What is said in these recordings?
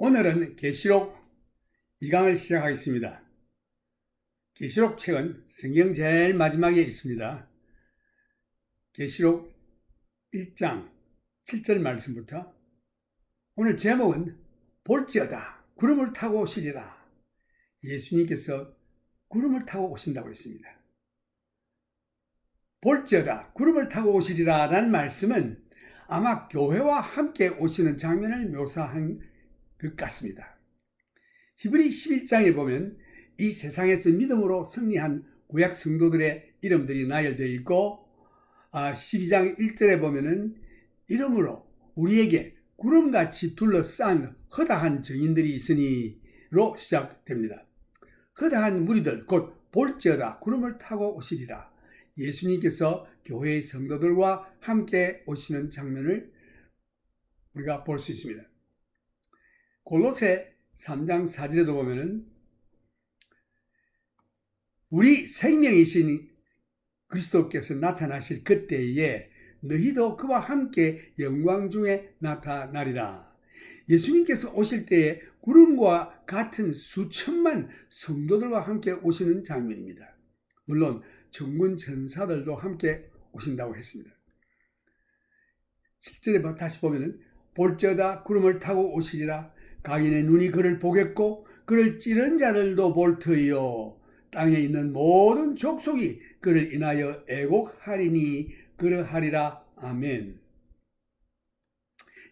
오늘은 계시록 2강을 시작하겠습니다. 계시록 책은 성경 제일 마지막에 있습니다. 계시록 1장 7절 말씀부터 오늘 제목은 볼지어다 구름을 타고 오시리라. 예수님께서 구름을 타고 오신다고 했습니다. 볼지어다 구름을 타고 오시리라 라는 말씀은 아마 교회와 함께 오시는 장면을 묘사한 것 같습니다. 히브리 11장에 보면 이 세상에서 믿음으로 승리한 구약 성도들의 이름들이 나열되어 있고 12장 1절에 보면은 이름으로 우리에게 구름같이 둘러싼 허다한 증인들이 있으니로 시작됩니다. 허다한 무리들 곧 볼지어다 구름을 타고 오시리라. 예수님께서 교회의 성도들과 함께 오시는 장면을 우리가 볼 수 있습니다. 골로새 3장 4절에도 보면은 우리 생명이신 그리스도께서 나타나실 그때에 너희도 그와 함께 영광 중에 나타나리라. 예수님께서 오실 때에 구름과 같은 수천만 성도들과 함께 오시는 장면입니다. 물론 천군 천사들도 함께 오신다고 했습니다. 7절에 다시 보면은 볼지어다 구름을 타고 오시리라. 각인의 눈이 그를 보겠고 그를 찌른 자들도 볼 터이요 땅에 있는 모든 족속이 그를 인하여 애곡하리니 그러하리라. 아멘.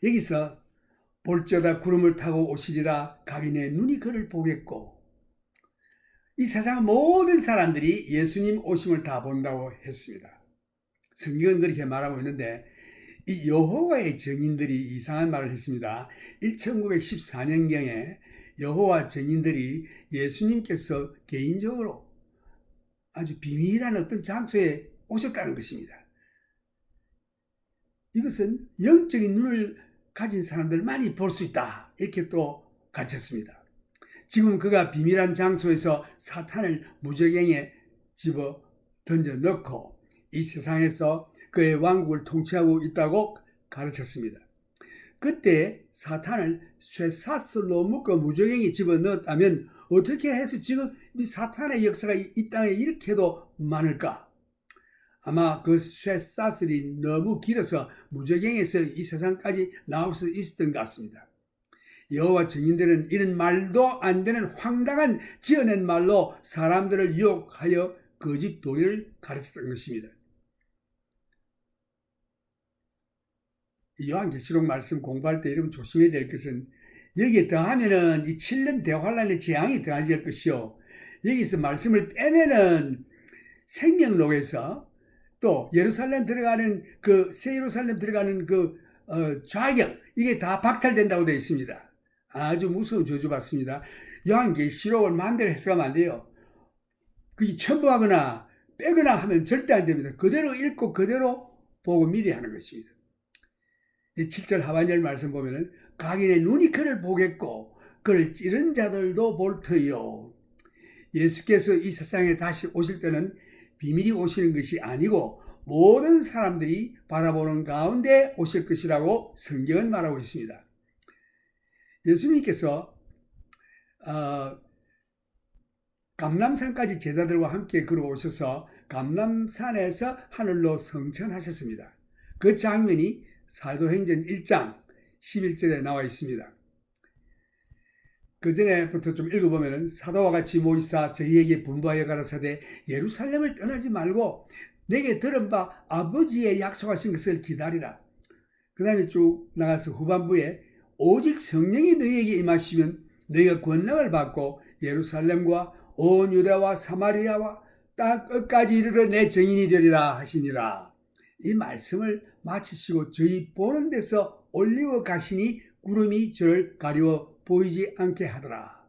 여기서 볼지어다 구름을 타고 오시리라. 각인의 눈이 그를 보겠고, 이 세상 모든 사람들이 예수님 오심을 다 본다고 했습니다. 성경은 그렇게 말하고 있는데 이 여호와의 증인들이 이상한 말을 했습니다. 1914년경에 여호와 증인들이 예수님께서 개인적으로 아주 비밀한 어떤 장소에 오셨다는 것입니다. 이것은 영적인 눈을 가진 사람들만이 볼 수 있다, 이렇게 또 가르쳤습니다. 지금 그가 비밀한 장소에서 사탄을 무저갱에 집어 던져 넣고 이 세상에서 그의 왕국을 통치하고 있다고 가르쳤습니다. 그때 사탄을 쇠사슬로 묶어 무저갱에 집어넣었다면 어떻게 해서 지금 이 사탄의 역사가 이 땅에 이렇게도 많을까? 아마 그 쇠사슬이 너무 길어서 무저갱에서 이 세상까지 나올 수 있었던 것 같습니다. 여호와 증인들은 이런 말도 안 되는 황당한 지어낸 말로 사람들을 유혹하여 거짓 도리를 가르쳤던 것입니다. 요한계시록 말씀 공부할 때 여러분 조심해야 될 것은 여기에 더하면은 이 7년 대환란의 재앙이 더하질 것이요, 여기서 말씀을 빼면은 생명록에서 또 예루살렘 들어가는 그 새 예루살렘 들어가는 그 좌격, 이게 다 박탈된다고 되어 있습니다. 아주 무서운 저주받습니다. 요한계시록을 마음대로 해석하면 안 돼요. 그게 첨부하거나 빼거나 하면 절대 안 됩니다. 그대로 읽고 그대로 보고 믿어야 하는 것입니다. 이 7절 하반절 말씀 보면은 각인의 눈이 그를 보겠고 그를 찌른 자들도 볼 터이요. 예수께서 이 세상에 다시 오실 때는 비밀이 오시는 것이 아니고 모든 사람들이 바라보는 가운데 오실 것이라고 성경은 말하고 있습니다. 예수님께서 감람산까지 제자들과 함께 걸어오셔서 감람산에서 하늘로 승천하셨습니다. 그 장면이 사도행전 1장 11절에 나와 있습니다. 그 전에부터 좀 읽어보면 사도와 같이 모이사 저희에게 분부하여 가라사대 예루살렘을 떠나지 말고 내게 들은 바 아버지의 약속하신 것을 기다리라. 그 다음에 쭉 나가서 후반부에 오직 성령이 너희에게 임하시면 너희가 권능을 받고 예루살렘과 온 유다와 사마리아와 땅 끝까지 이르러 내 증인이 되리라 하시니라. 이 말씀을 마치시고 저희 보는 데서 올리워 가시니 구름이 저를 가리워 보이지 않게 하더라.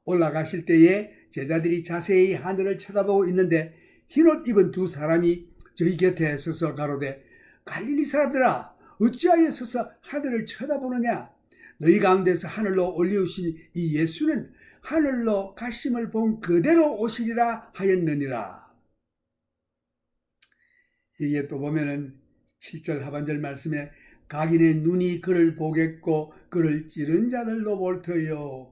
올라가실 때에 제자들이 자세히 하늘을 쳐다보고 있는데 흰옷 입은 두 사람이 저희 곁에 서서 가로되 갈릴리 사람들아 어찌하여 서서 하늘을 쳐다보느냐? 너희 가운데서 하늘로 올리우신 이 예수는 하늘로 가심을 본 그대로 오시리라 하였느니라. 이게 또 보면은 7절 하반절 말씀에 각인의 눈이 그를 보겠고 그를 찌른 자들도 볼 터요.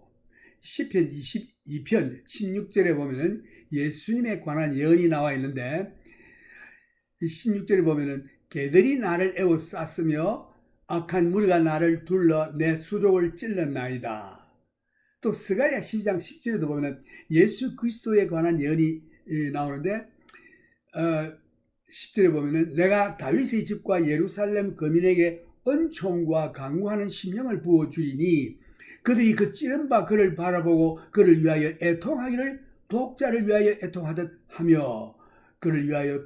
시편 22편 16절에 보면은 예수님에 관한 예언이 나와 있는데, 이 16절에 보면은 개들이 나를 에워쌌으며 악한 무리가 나를 둘러 내 수족을 찔렀나이다. 또 스가랴 12장 10절에도 보면 예수 그리스도에 관한 예언이 나오는데 10절에 보면 내가 다윗의 집과 예루살렘 거민에게 은총과 강구하는 심령을 부어주리니 그들이 그 찌른 바 그를 바라보고 그를 위하여 애통하기를 독자를 위하여 애통하듯 하며 그를 위하여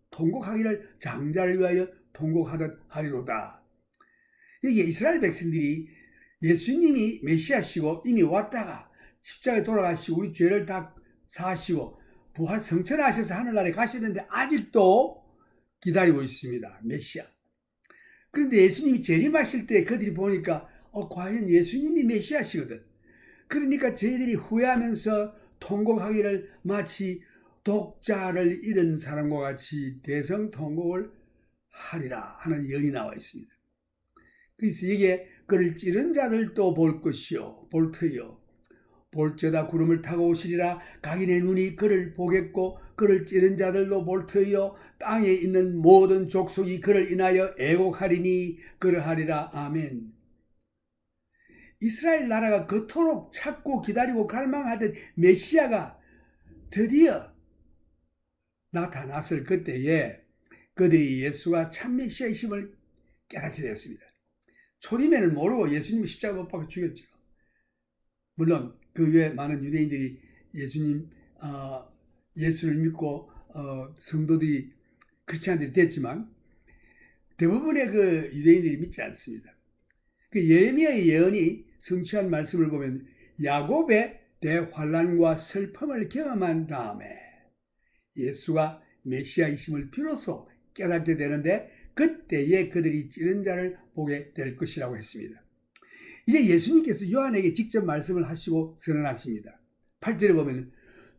통곡하기를 장자를 위하여 통곡하듯 하리로다. 이게 이스라엘 백성들이 예수님이 메시아시고 이미 왔다가 십자가에 돌아가시고 우리 죄를 다 사하시고 부활 성천하셔서 하늘나라에 가시는데 아직도 기다리고 있습니다. 메시아. 그런데 예수님이 재림하실 때 그들이 보니까 과연 예수님이 메시아시거든. 그러니까 저희들이 후회하면서 통곡하기를 마치 독자를 잃은 사람과 같이 대성통곡을 하리라 하는 예언이 나와 있습니다. 그래서 이게 그를 찌른 자들도 볼 것이요 볼 터요. 볼저다 구름을 타고 오시리라. 각인의 눈이 그를 보겠고 그를 찌른 자들도 볼 터요. 땅에 있는 모든 족속이 그를 인하여 애곡하리니 그러하리라. 아멘. 이스라엘 나라가 그토록 찾고 기다리고 갈망하던 메시아가 드디어 나타났을 그때에 그들이 예수가 참 메시아이심을 깨닫게 되었습니다. 초림에는 모르고 예수님이 십자가 못 박아 죽였죠. 물론 그 외에 많은 유대인들이 예수를 믿고 성도들이 크리스찬들이 됐지만 대부분의 그 유대인들이 믿지 않습니다. 그 예레미야의 예언이 성취한 말씀을 보면 야곱의 대환란과 슬픔을 경험한 다음에 예수가 메시아이심을 비로소 깨닫게 되는데 그때에 그들이 찌른 자를 보게 될 것이라고 했습니다. 이제 예수님께서 요한에게 직접 말씀을 하시고 선언하십니다. 8절에 보면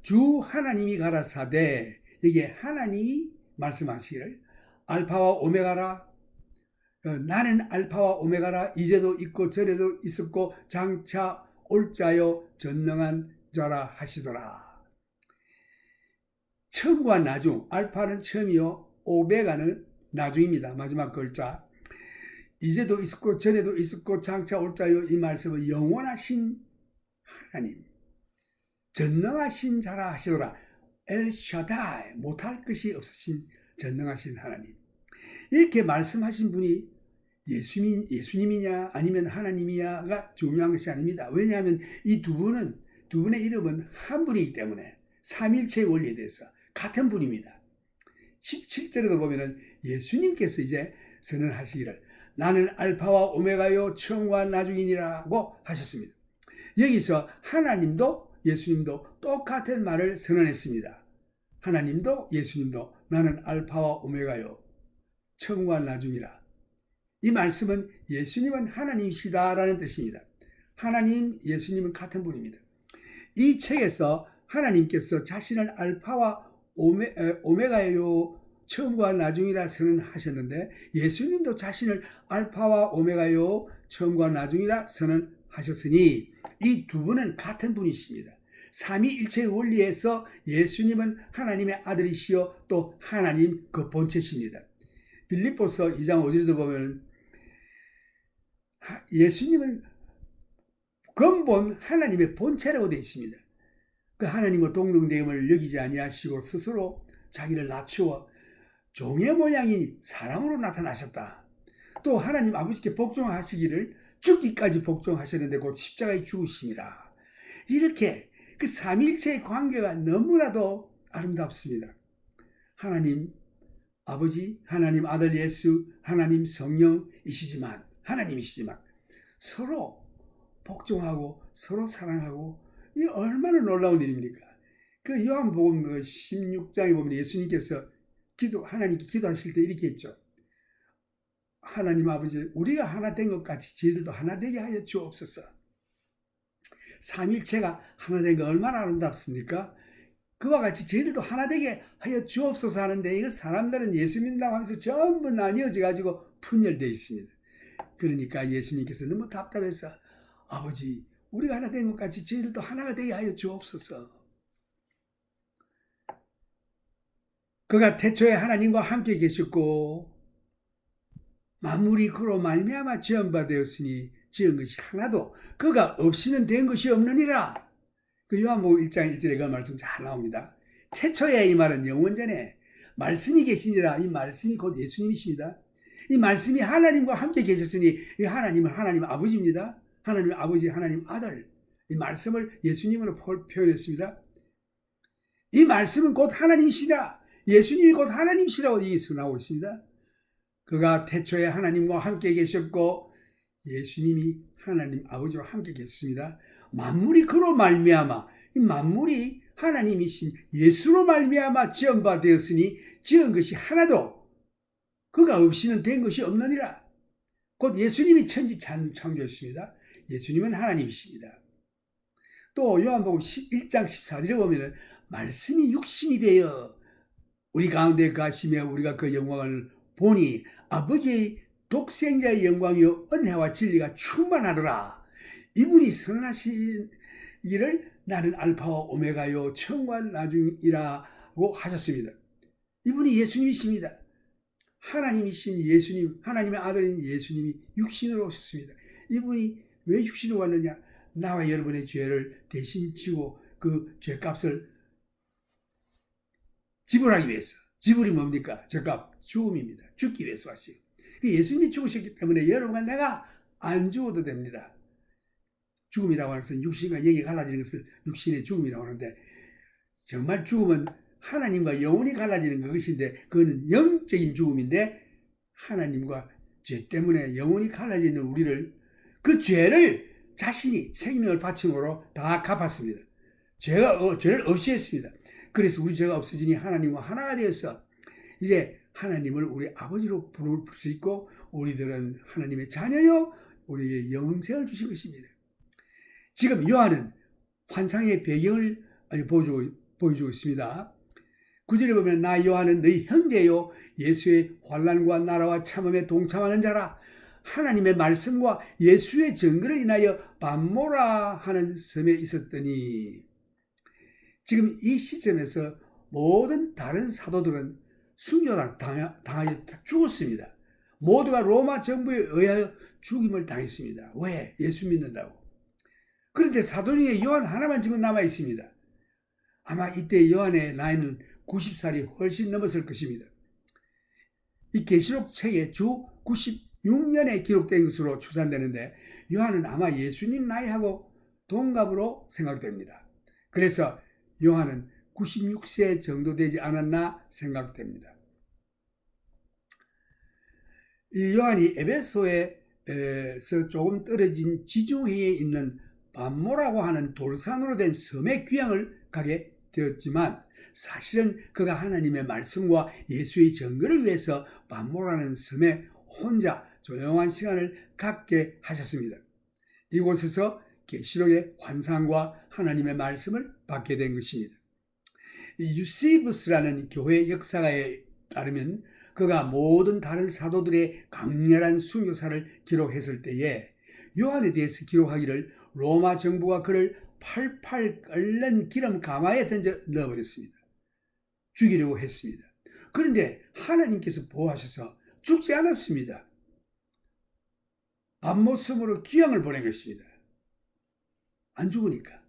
주 하나님이 가라사대, 이게 하나님이 말씀하시기를 알파와 오메가라, 나는 알파와 오메가라, 이제도 있고 전에도 있었고 장차 올 자요 전능한 자라 하시더라. 처음과 나중, 알파는 처음이요 오메가는 나중입니다. 마지막 글자. 이제도 있었고 전에도 있었고 장차 올 자요, 이 말씀은 영원하신 하나님, 전능하신 자라 하시더라. 엘샤다이, 못할 것이 없으신 전능하신 하나님. 이렇게 말씀하신 분이 예수님이냐 아니면 하나님이냐가 중요한 것이 아닙니다. 왜냐하면 이 두 분의 이름은 한 분이기 때문에 삼일체의 원리에 대해서 같은 분입니다. 17절에도 보면은 예수님께서 이제 선언하시기를 나는 알파와 오메가요 처음과 나중이니라고 하셨습니다. 여기서 하나님도 예수님도 똑같은 말을 선언했습니다. 하나님도 예수님도 나는 알파와 오메가요 처음과 나중이라. 이 말씀은 예수님은 하나님이시다라는 뜻입니다. 하나님, 예수님은 같은 분입니다. 이 책에서 하나님께서 자신을 알파와 오메가요 처음과 나중이라 선언하셨는데 예수님도 자신을 알파와 오메가요 처음과 나중이라 선언하셨으니 이 두 분은 같은 분이십니다. 삼위일체의 원리에서 예수님은 하나님의 아들이시요 또 하나님 그 본체십니다. 빌립보서 2장 5절에도 보면 예수님은 근본 하나님의 본체라고 되어 있습니다. 그 하나님과 동등됨을 여기지 아니하시고 스스로 자기를 낮추어 종의 모양인 사람으로 나타나셨다. 또 하나님 아버지께 복종하시기를 죽기까지 복종하셨는데 곧 십자가에 죽으심이라. 이렇게 그 삼위일체의 관계가 너무나도 아름답습니다. 하나님 아버지, 하나님 아들 예수, 하나님 성령이시지만 하나님이시지만 서로 복종하고 서로 사랑하고 이 얼마나 놀라운 일입니까? 그 요한복음 16장에 보면 예수님께서 하나님께 기도하실 때 이렇게 했죠. 하나님 아버지, 우리가 하나 된 것 같이 저희들도 하나 되게 하여 주옵소서. 삼일체가 하나 된 거 얼마나 아름답습니까? 그와 같이 저희들도 하나 되게 하여 주옵소서 하는데 이거 사람들은 예수 믿는다고 하면서 전부 나뉘어져 가지고 분열되어 있습니다. 그러니까 예수님께서 너무 답답해서 아버지, 우리가 하나 된 것 같이 저희들도 하나가 되게 하여 주옵소서. 그가 태초에 하나님과 함께 계셨고 만물이 그로 말미암아 지은 바 되었으니 지은 것이 하나도 그가 없이는 된 것이 없느니라. 그 요한복음 1장 1절에 그 말씀 잘 나옵니다. 태초에 이 말은 영원전에 말씀이 계시니라. 이 말씀이 곧 예수님이십니다. 이 말씀이 하나님과 함께 계셨으니 이 하나님은 하나님 아버지입니다. 하나님 아버지, 하나님 아들. 이 말씀을 예수님으로 표현했습니다. 이 말씀은 곧 하나님이시라. 예수님이 곧 하나님이시라고 여기서 나오고 있습니다. 그가 태초에 하나님과 함께 계셨고 예수님이 하나님 아버지와 함께 계셨습니다. 만물이 그로 말미암아, 이 만물이 하나님이신 예수로 말미암아 지은 바 되었으니 지은 것이 하나도 그가 없이는 된 것이 없느니라. 곧 예수님이 천지 창조였습니다. 예수님은 하나님이십니다. 또 요한복음 1장 14절에 보면 말씀이 육신이 되어 우리 가운데 가시며 우리가 그 영광을 보니 아버지의 독생자의 영광이요 은혜와 진리가 충만하더라. 이분이 선언하시기를 나는 알파와 오메가요 처음과 나중이라고 하셨습니다. 이분이 예수님이십니다. 하나님이신 예수님, 하나님의 아들인 예수님이 육신으로 오셨습니다. 이분이 왜 육신으로 왔느냐? 나와 여러분의 죄를 대신 지고 그 죄값을 지불하기 위해서. 지불이 뭡니까? 죄값, 죽음입니다. 죽기 위해서 하시고. 예수님이 죽으셨기 때문에 여러분과 내가 안 죽어도 됩니다. 죽음이라고 하는 것은 육신과 영이 갈라지는 것을 육신의 죽음이라고 하는데 정말 죽음은 하나님과 영혼이 갈라지는 것인데 그거는 영적인 죽음인데 하나님과 죄 때문에 영혼이 갈라지는 우리를 그 죄를 자신이 생명을 바침으로 다 갚았습니다. 죄를 없이 했습니다. 그래서 우리 죄가 없어지니 하나님과 하나가 되어서 이제 하나님을 우리 아버지로 부를 수 있고 우리들은 하나님의 자녀요 우리의 영생을 주신 것입니다. 지금 요한은 환상의 배경을 보여주고 있습니다. 9절에 보면 나 요한은 너희 형제요 예수의 환난과 나라와 참음에 동참하는 자라. 하나님의 말씀과 예수의 증거를 인하여 반모라 하는 섬에 있었더니 지금 이 시점에서 모든 다른 사도들은 순교당하여 죽었습니다. 모두가 로마 정부에 의하여 죽임을 당했습니다. 왜? 예수 믿는다고. 그런데 사도 중에 요한 하나만 지금 남아 있습니다. 아마 이때 요한의 나이는 90살이 훨씬 넘었을 것입니다. 이 계시록 책에 주 96년에 기록된 것으로 추산되는데 요한은 아마 예수님 나이하고 동갑으로 생각됩니다. 그래서 요한은 96세 정도 되지 않았나 생각됩니다. 이 요한이 에베소에서 조금 떨어진 지중해에 있는 반모라고 하는 돌산으로 된 섬의 귀향을 가게 되었지만 사실은 그가 하나님의 말씀과 예수의 증거를 위해서 반모라는 섬에 혼자 조용한 시간을 갖게 하셨습니다. 이곳에서 계시록의 환상과 하나님의 말씀을 받게 된 것입니다. 유세부스라는 교회 역사가에 따르면 그가 모든 다른 사도들의 강렬한 순교사를 기록했을 때에 요한에 대해서 기록하기를 로마 정부가 그를 팔팔 끓는 기름 가마에 던져 넣어버렸습니다. 죽이려고 했습니다. 그런데 하나님께서 보호하셔서 죽지 않았습니다. 반모섬으로 귀향을 보낸 것입니다. 안 죽으니까.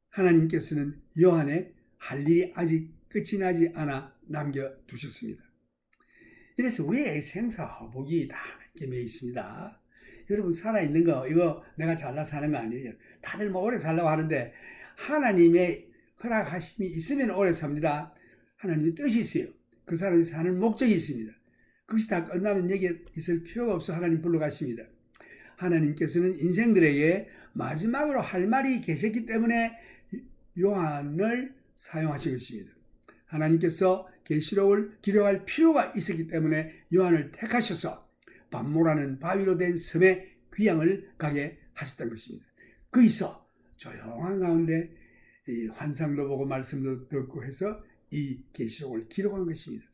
하나님께서는 요한의 할 일이 아직 끝이 나지 않아 남겨두셨습니다. 이래서 우리의 생사화복이 다 이렇게 매여 있습니다. 여러분 살아있는 거 이거 내가 잘나서 하는 거 아니에요. 다들 뭐 오래 살라고 하는데 하나님의 허락하심이 있으면 오래 삽니다. 하나님의 뜻이 있어요. 그 사람이 사는 목적이 있습니다. 그것이 다 끝나면 여기에 있을 필요가 없어 하나님 불러가십니다. 하나님께서는 인생들에게 마지막으로 할 말이 계셨기 때문에 요한을 사용하신 것입니다. 하나님께서 계시록을 기록할 필요가 있었기 때문에 요한을 택하셔서 반모라는 바위로 된 섬에 귀향을 가게 하셨던 것입니다. 거기서 조용한 가운데 이 환상도 보고 말씀도 듣고 해서 이 계시록을 기록한 것입니다.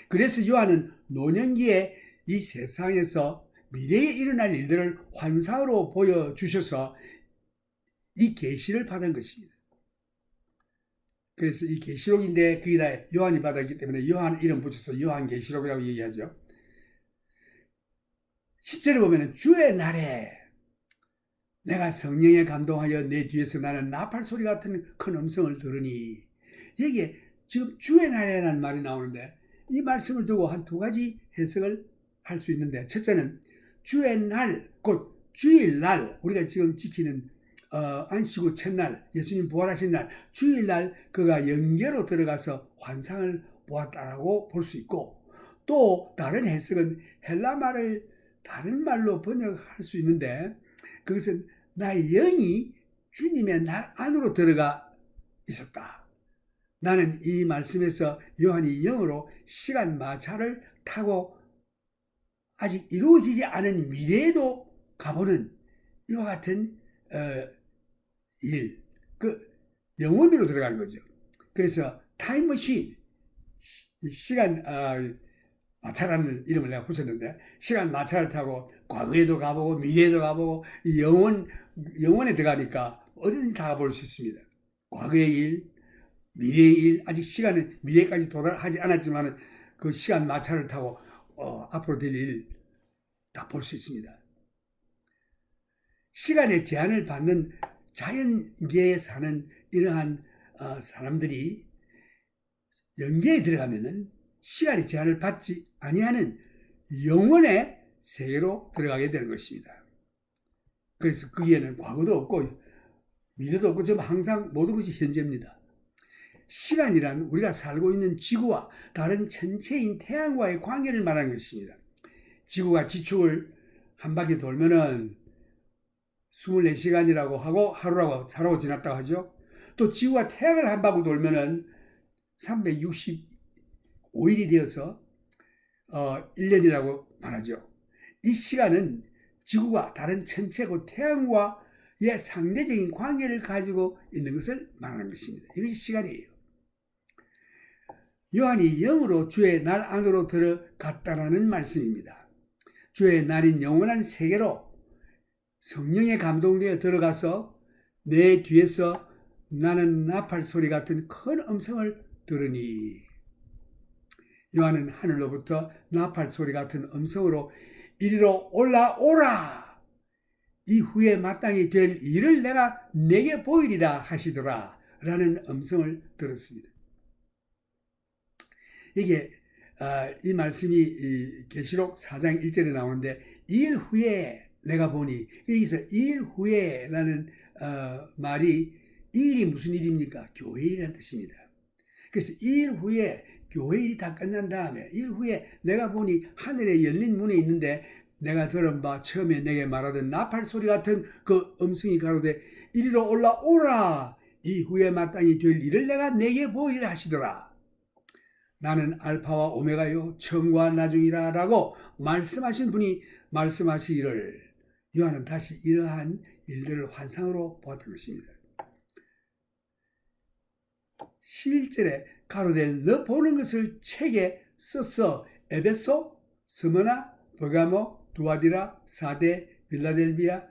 그래서 요한은 노년기에 이 세상에서 미래에 일어날 일들을 환상으로 보여주셔서 이 계시를 받은 것입니다. 그래서 이 계시록인데 거기다 요한이 받았기 때문에 요한 이름 붙여서 요한계시록이라고 얘기하죠. 10절에 보면 주의 날에 내가 성령에 감동하여 내 뒤에서 나는 나팔 소리 같은 큰 음성을 들으니, 여기에 지금 주의 날에라는 말이 나오는데 이 말씀을 두고 한 두 가지 해석을 할 수 있는데, 첫째는 주의 날, 곧 주일날, 우리가 지금 지키는 안식 후 첫날, 예수님 부활하신 날, 주일날 그가 영계로 들어가서 환상을 보았다라고 볼 수 있고, 또 다른 해석은 헬라 말을 다른 말로 번역할 수 있는데, 그것은 나의 영이 주님의 날 안으로 들어가 있었다. 나는 이 말씀에서 요한이 영으로 시간 마차를 타고 아직 이루어지지 않은 미래에도 가보는 이와 같은 일, 영혼으로 들어가는 거죠. 그래서 타임머신, 시간 마차라는 이름을 내가 붙였는데, 시간 마차를 타고 과거에도 가보고 미래에도 가보고 영혼에 들어가니까 어디든지 다 가볼 수 있습니다. 과거의 일, 미래의 일, 아직 시간은 미래까지 도달하지 않았지만 그 시간 마차를 타고 앞으로 될 일 다 볼 수 있습니다. 시간의 제한을 받는 자연계에 사는 이러한 사람들이 영계에 들어가면은 시간의 제한을 받지 아니하는 영원의 세계로 들어가게 되는 것입니다. 그래서 거기에는 과거도 없고 미래도 없고 지금 항상 모든 것이 현재입니다. 시간이란 우리가 살고 있는 지구와 다른 천체인 태양과의 관계를 말하는 것입니다. 지구가 지축을 한 바퀴 돌면은 24시간이라고 하고 하루라고 지났다고 하죠. 또 지구가 태양을 한 바퀴 돌면은 365일이 되어서 1년이라고 말하죠. 이 시간은 지구가 다른 천체고 태양과의 상대적인 관계를 가지고 있는 것을 말하는 것입니다. 이것이 시간이에요. 요한이 영으로 주의 날 안으로 들어갔다라는 말씀입니다. 주의 날인 영원한 세계로 성령에 감동되어 들어가서 내 뒤에서 나는 나팔 소리 같은 큰 음성을 들으니, 요한은 하늘로부터 나팔 소리 같은 음성으로 이리로 올라오라, 이후에 마땅히 될 일을 내가 내게 보이리라 하시더라 라는 음성을 들었습니다. 이게 이 말씀이 계시록 4장 1절에 나오는데, 2일 후에 내가 보니, 여기서 2일 후에 라는 말이, 2일이 무슨 일입니까? 교회일이라는 뜻입니다. 그래서 2일 후에, 교회일이 다 끝난 다음에 2일 후에 내가 보니 하늘에 열린 문에 있는데, 내가 들은 바 처음에 내게 말하던 나팔 소리 같은 그 음성이 가로되 이리로 올라오라, 이후에 마땅히 될 일을 내가 내게 보이리라 하시더라. 나는 알파와 오메가요 처음과 나중이라 라고 말씀하신 분이 말씀하시기를, 요한은 다시 이러한 일들을 환상으로 보았던 것입니다. 11절에 가로되 너 보는 것을 책에 써서 에베소, 스무나, 버가모, 두아디라, 사데, 빌라델비아,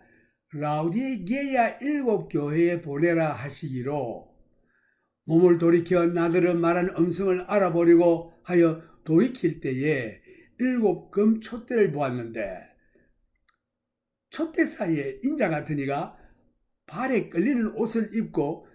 라우디게아 7 교회에 보내라 하시기로, 몸을 돌이켜 나더러 말한 음성을 알아보려고 하여 돌이킬 때에 7 금촛대를 보았는데, 촛대 사이에 인자 같은 이가 발에 끌리는 옷을 입고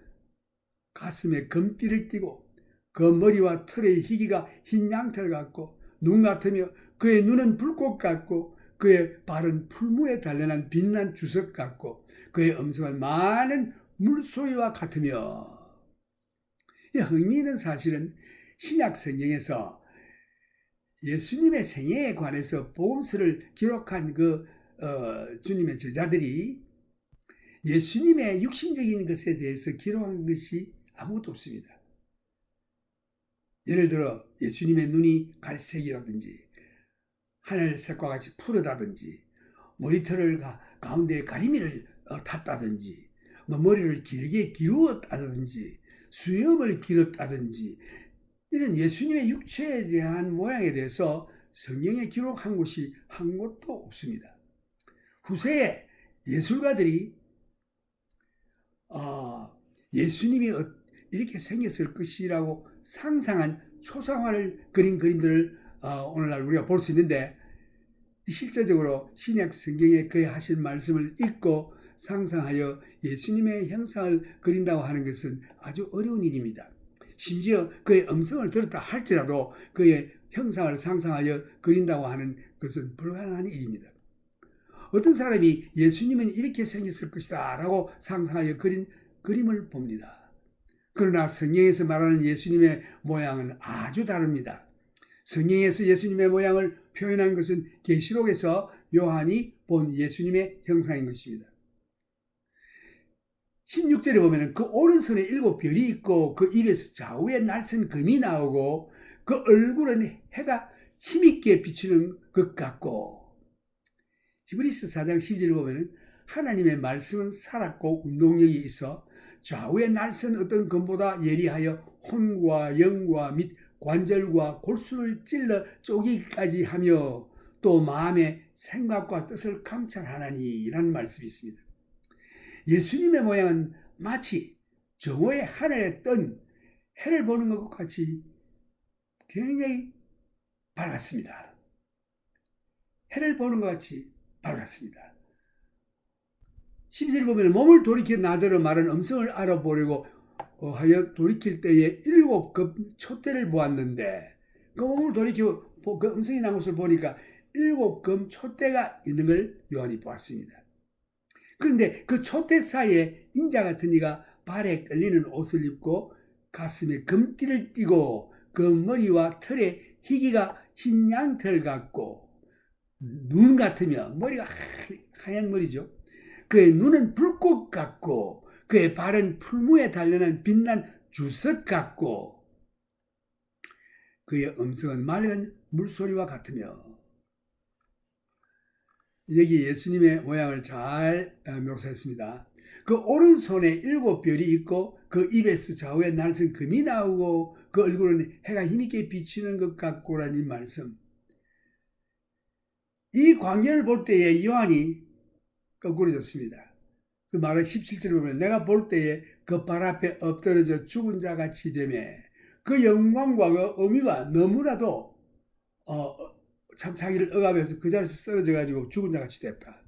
가슴에 금띠를 띠고 그 머리와 털의 희기가 흰 양털 같고 눈 같으며 그의 눈은 불꽃 같고 그의 발은 풀무에 단련한 빛난 주석 같고 그의 음성은 많은 물소리와 같으며. 흥미있는 사실은 신약 성경에서 예수님의 생애에 관해서 복음서를 기록한 주님의 제자들이 예수님의 육신적인 것에 대해서 기록한 것이 아무것도 없습니다. 예를 들어 예수님의 눈이 갈색이라든지 하늘색과 같이 푸르다든지 머리털을 가운데 가리미를 탔다든지 머리를 길게 기루었다든지 수염을 길었다든지 이런 예수님의 육체에 대한 모양에 대해서 성경에 기록한 것이 한 곳도 없습니다. 후세에 예술가들이 예수님이 이렇게 생겼을 것이라고 상상한 초상화를 그린 그림들을 오늘날 우리가 볼 수 있는데, 실제적으로 신약 성경에 그의 하신 말씀을 읽고 상상하여 예수님의 형상을 그린다고 하는 것은 아주 어려운 일입니다. 심지어 그의 음성을 들었다 할지라도 그의 형상을 상상하여 그린다고 하는 것은 불가능한 일입니다. 어떤 사람이 예수님은 이렇게 생겼을 것이다 라고 상상하여 그린 그림을 봅니다. 그러나 성경에서 말하는 예수님의 모양은 아주 다릅니다. 성경에서 예수님의 모양을 표현한 것은 계시록에서 요한이 본 예수님의 형상인 것입니다. 16절에 보면 그 오른손에 7별이 있고 그 입에서 좌우에 날선 금이 나오고 그 얼굴은 해가 힘있게 비추는 것 같고, 히브리서 4장 12절에 보면 하나님의 말씀은 살았고 운동력이 있어 좌우에 날선 어떤 검보다 예리하여 혼과 영과 및 관절과 골수를 찔러 쪼기까지 하며 또 마음의 생각과 뜻을 감찰하나니 라는 말씀이 있습니다. 예수님의 모양은 마치 정오의 하늘에 뜬 해를 보는 것 같이 굉장히 밝았습니다. 해를 보는 것 같이 밝았습니다. 12절 보면 몸을 돌이켜 나더러 말한 음성을 알아보려고 하여 돌이킬 때에 7급 촛대를 보았는데, 그 몸을 돌이켜 그 음성이 난 것을 보니까 7금 촛대가 있는 걸 요한이 보았습니다. 그런데 그 촛대 사이에 인자 같은 이가 발에 끌리는 옷을 입고 가슴에 금띠를 띠고 그 머리와 털에 희기가 흰 양털 같고 눈 같으며, 머리가 하얀 머리죠. 그의 눈은 불꽃 같고 그의 발은 풀무에 단련한 빛난 주석 같고 그의 음성은 맑은 물소리와 같으며. 여기 예수님의 모양을 잘 묘사했습니다. 그 오른손에 7별이 있고 그 입에서 좌우에 날선 금이 나오고 그 얼굴은 해가 힘있게 비치는 것 같고라는 말씀. 이 광경을 볼 때에 요한이 거꾸로졌습니다. 그 말을 17절에 보면 내가 볼 때에 그 발 앞에 엎드러져 죽은 자 같이 되매 그 영광과 그 의미가 너무나도 참 자기를 억압해서 그 자리에서 쓰러져 가지고 죽은 자 같이 됐다.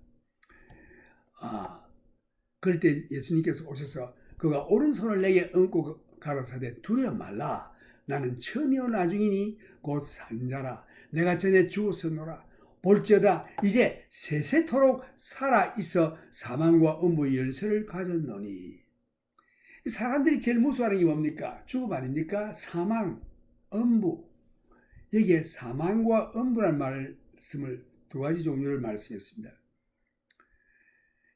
그럴 때 예수님께서 오셔서 그가 오른손을 내게 얹고 가라사대 두려워 말라. 나는 처음이요 나중이니 곧 산자라. 내가 전에 죽었었노라. 볼지어다 이제 세세토록 살아있어 사망과 음부의 열쇠를 가졌노니. 사람들이 제일 무서워하는 게 뭡니까? 죽음 아닙니까? 사망, 음부. 여기에 사망과 음부란 말씀을 두 가지 종류를 말씀했습니다.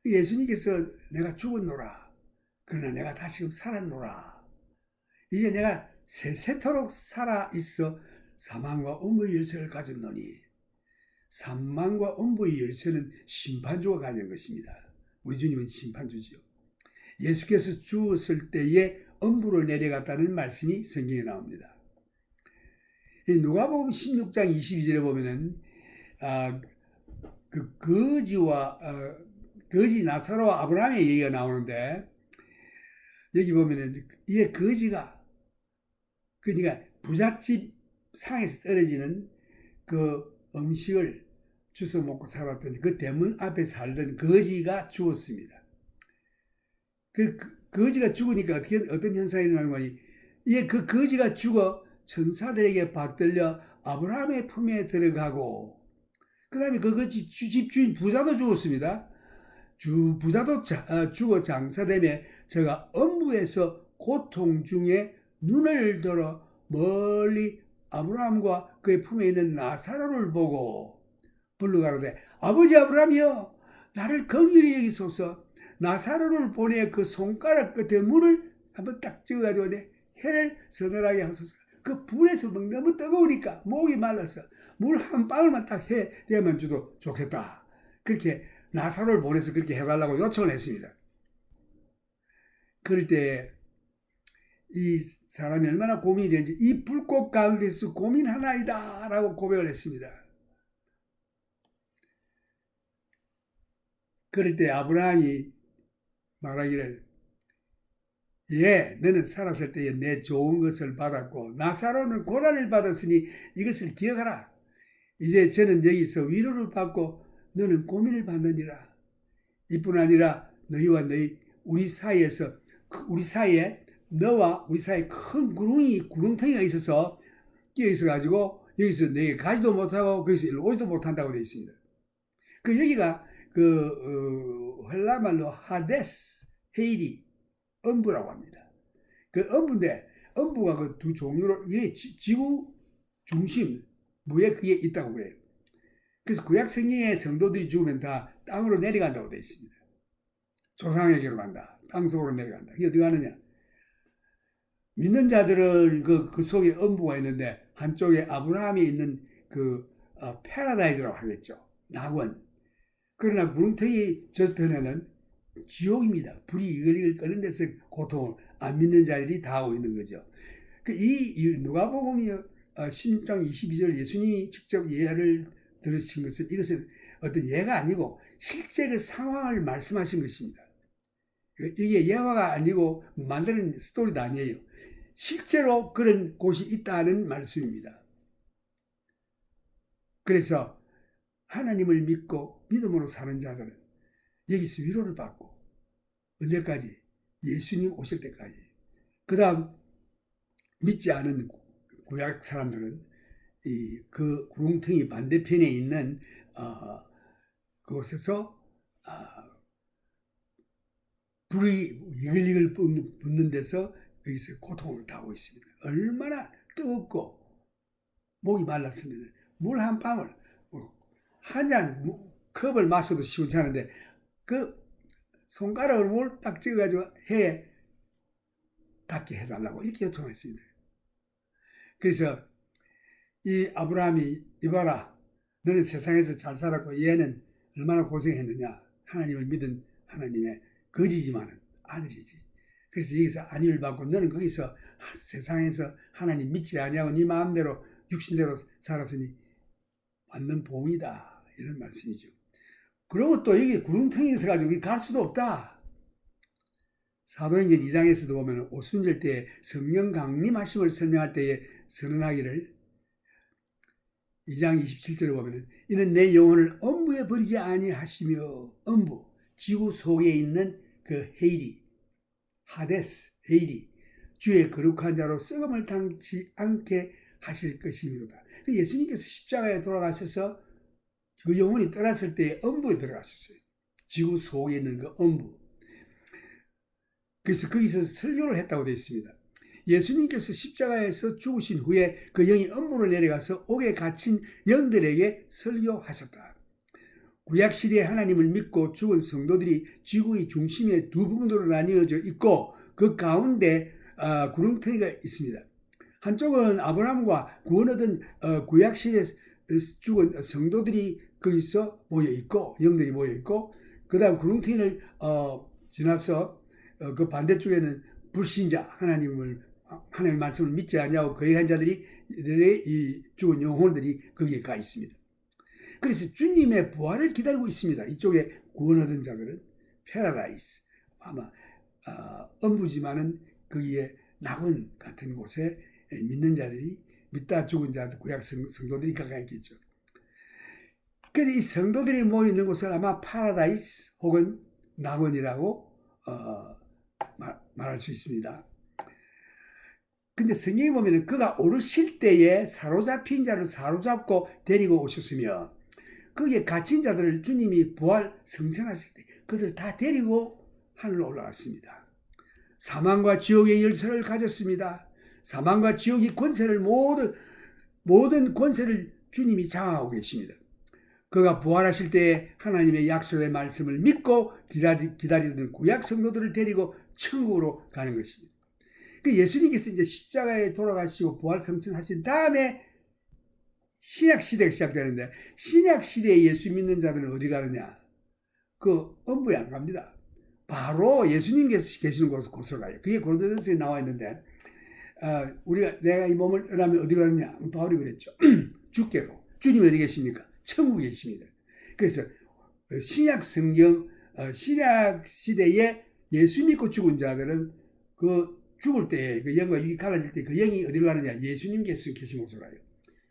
예수님께서 내가 죽었노라. 그러나 내가 다시금 살았노라. 이제 내가 세세토록 살아있어 사망과 음부의 열쇠를 가졌노니. 사망과 음부의 열쇠는 심판주가 가진 것입니다. 우리 주님은 심판주지요. 예수께서 죽었을 때에 음부로 내려갔다는 말씀이 성경에 나옵니다. 누가복음 16장 22절에 보면은 그 거지 나사로와 아브라함의 얘기가 나오는데, 여기 보면은 이 거지가 그러니까 부잣집 상에서 떨어지는 그 음식을 주워 먹고 살았던 그 대문 앞에 살던 거지가 죽었습니다. 그 거지가 죽으니까 어떤 현상이 일어나는 거니? 그 거지가 죽어 천사들에게 받들려 아브라함의 품에 들어가고, 그 다음에 그 거지 집주인 부자도 죽었습니다. 부자도 죽어 장사되며 저가 음부에서 고통 중에 눈을 들어 멀리 아브라함과 그의 품에 있는 나사로를 보고 불러가로되 아버지 아브라함이여 나를 긍휼히 여기소서. 나사로를 보내 그 손가락 끝에 물을 한번 딱 찍어가지고 해를 서늘하게 하소서. 그 불에서 막 너무 뜨거우니까 목이 말라서 물 한 방울만 딱 해야만 줘도 좋겠다. 그렇게 나사로를 보내서 그렇게 해달라고 요청을 했습니다. 그럴 때 이 사람이 얼마나 고민이 되는지, 이 불꽃 가운데서 고민하나이다 라고 고백을 했습니다. 그럴 때 아브라함이 말하기를, 예, 너는 살았을 때에 내 좋은 것을 받았고 나사로는 고난을 받았으니 이것을 기억하라. 이제 저는 여기서 위로를 받고 너는 고민을 받느니라. 이뿐 아니라 너희와 우리 사이에 너와 우리 사이에 큰 구렁텅이가 있어서 끼어 있어가지고 여기서 너희 가지도 못하고 거기서 일로 오지도 못한다고 되어 있습니다. 그 여기가 헬라말로 하데스, 헤이리, 음부라고 합니다. 그 음부인데 음부가 그 두 종류로 이게 지구 중심 무에 그게 있다고 그래요. 그래서 구약 성경의 성도들이 죽으면 다 땅으로 내려간다고 되어 있습니다. 조상에게로 간다. 땅속으로 내려간다. 이게 어디 가느냐? 믿는 자들은 그 속에 음부가 있는데 한쪽에 아브라함이 있는 패러다이즈라고 하겠죠. 낙원. 그러나 구렁텅이 저편에는 지옥입니다. 불이 이글이글 끄는 데서 고통을 안 믿는 자들이 다 하고 있는 거죠. 이 누가복음 16장 22절 예수님이 직접 예를 들으신 것은 이것은 어떤 예가 아니고 실제 그 상황을 말씀하신 것입니다. 이게 예화가 아니고 만드는 스토리도 아니에요. 실제로 그런 곳이 있다는 말씀입니다. 그래서 하나님을 믿고 믿음으로 사는 자들은 여기서 위로를 받고 언제까지? 예수님 오실 때까지. 그 다음 믿지 않은 구약 사람들은 그 구렁텅이 반대편에 있는 그곳에서 불이 이글이글 붙는 데서 여기서 고통을 당하고 있습니다. 얼마나 뜨겁고 목이 말랐으면 물 한 방울 한 잔 컵을 마셔도 시원찮은데 그 손가락으로 물 딱 찍어가지고 해에 닿게 해달라고 이렇게 요청했습니다. 그래서 이 아브라함이 이봐라, 너는 세상에서 잘 살았고 얘는 얼마나 고생했느냐. 하나님을 믿은 하나님의 거지지만은 아들이지. 그래서 여기서 안위를 받고 너는 거기서 세상에서 하나님 믿지 아니하고 네 마음대로 육신대로 살았으니 맞는 보응이다. 이런 말씀이죠. 그리고 또 여기 구렁텅이 있어가지고 갈 수도 없다. 사도행전 2장에서도 보면 오순절 때에 성령 강림하심을 설명할 때에 선언하기를 2장 27절에 보면 이는 내 영혼을 음부에 버리지 아니하시며 음부, 지구 속에 있는 그 헤이리, 하데스, 헤이리, 주의 거룩한 자로 썩음을 당치 않게 하실 것이미로다. 예수님께서 십자가에 돌아가셔서 그 영혼이 떠났을 때 음부에 들어가셨어요. 지구 속에 있는 그 음부. 그래서 거기서 설교를 했다고 되어 있습니다. 예수님께서 십자가에서 죽으신 후에 그 영이 음부로 내려가서 옥에 갇힌 영들에게 설교하셨다. 구약시대에 하나님을 믿고 죽은 성도들이 지구의 중심에 두 부분으로 나뉘어져 있고 그 가운데 구렁텅이가 있습니다. 한쪽은 아브라함과 구원 얻은 구약시대에 죽은 성도들이 거기서 모여있고 영들이 모여있고 그 다음 구렁텅이를 지나서 그 반대쪽에는 불신자 하나님 말씀을 믿지 아니하고 거역한 자들이 이 죽은 영혼들이 거기에 가 있습니다. 그래서 주님의 부활을 기다리고 있습니다. 이쪽에 구원 얻은 자들은 패러다이스 아마 음부지만은 거기에 낙원 같은 곳에 믿는 자들이 믿다 죽은 자들 구약 성도들이 가까이 있겠죠. 그래서 이 성도들이 모여 있는 곳을 아마 파라다이스 혹은 낙원이라고 말할 수 있습니다. 근데 성경에 보면 그가 오르실 때에 사로잡힌 자를 사로잡고 데리고 오셨으며 거기에 갇힌 자들을 주님이 부활 성천하실 때 그들을 다 데리고 하늘로 올라갔습니다. 사망과 지옥의 열쇠를 가졌습니다. 사망과 지옥의 권세를 모든 권세를 주님이 장악하고 계십니다. 그가 부활하실 때 하나님의 약속의 말씀을 믿고 기다리던 구약 성도들을 데리고 천국으로 가는 것입니다. 예수님께서 이제 십자가에 돌아가시고 부활 성천하신 다음에 신약 시대가 시작되는데 신약 시대에 예수 믿는 자들은 어디 가느냐? 그 음부에 안 갑니다. 바로 예수님께서 계시는 곳으로 가요. 그게 고린도전서에 나와 있는데 내가 이 몸을 떠나면 어디 가느냐? 바울이 그랬죠. 주께로. 주님이 어디 계십니까? 천국에 계십니다. 그래서 신약 성경 신약 시대에 예수 믿고 죽은 자들은 그 죽을 때 그 영과 육이 갈라질 때 그 영이 어디로 가느냐? 예수님께서 계신 곳으로 가요.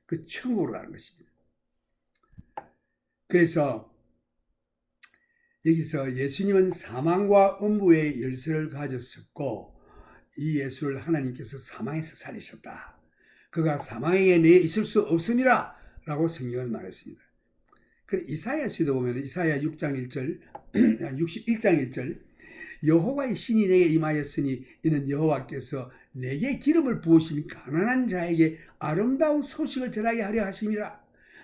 그 천국으로 가는 것입니다. 그래서 여기서 예수님은 사망과 음부의 열쇠를 가졌었고 이 예수를 하나님께서 사망에서 살리셨다. 그가 사망에게 내에 있을 수 없음이라 라고 성경은 말했습니다. 이사야서도 보면 이사야 6장 1절 61장 1절 여호와의 신이 내게 임하였으니 이는 여호와께서 내게 기름을 부으신 가난한 자에게 아름다운 소식을 전하게 하려 하심이라.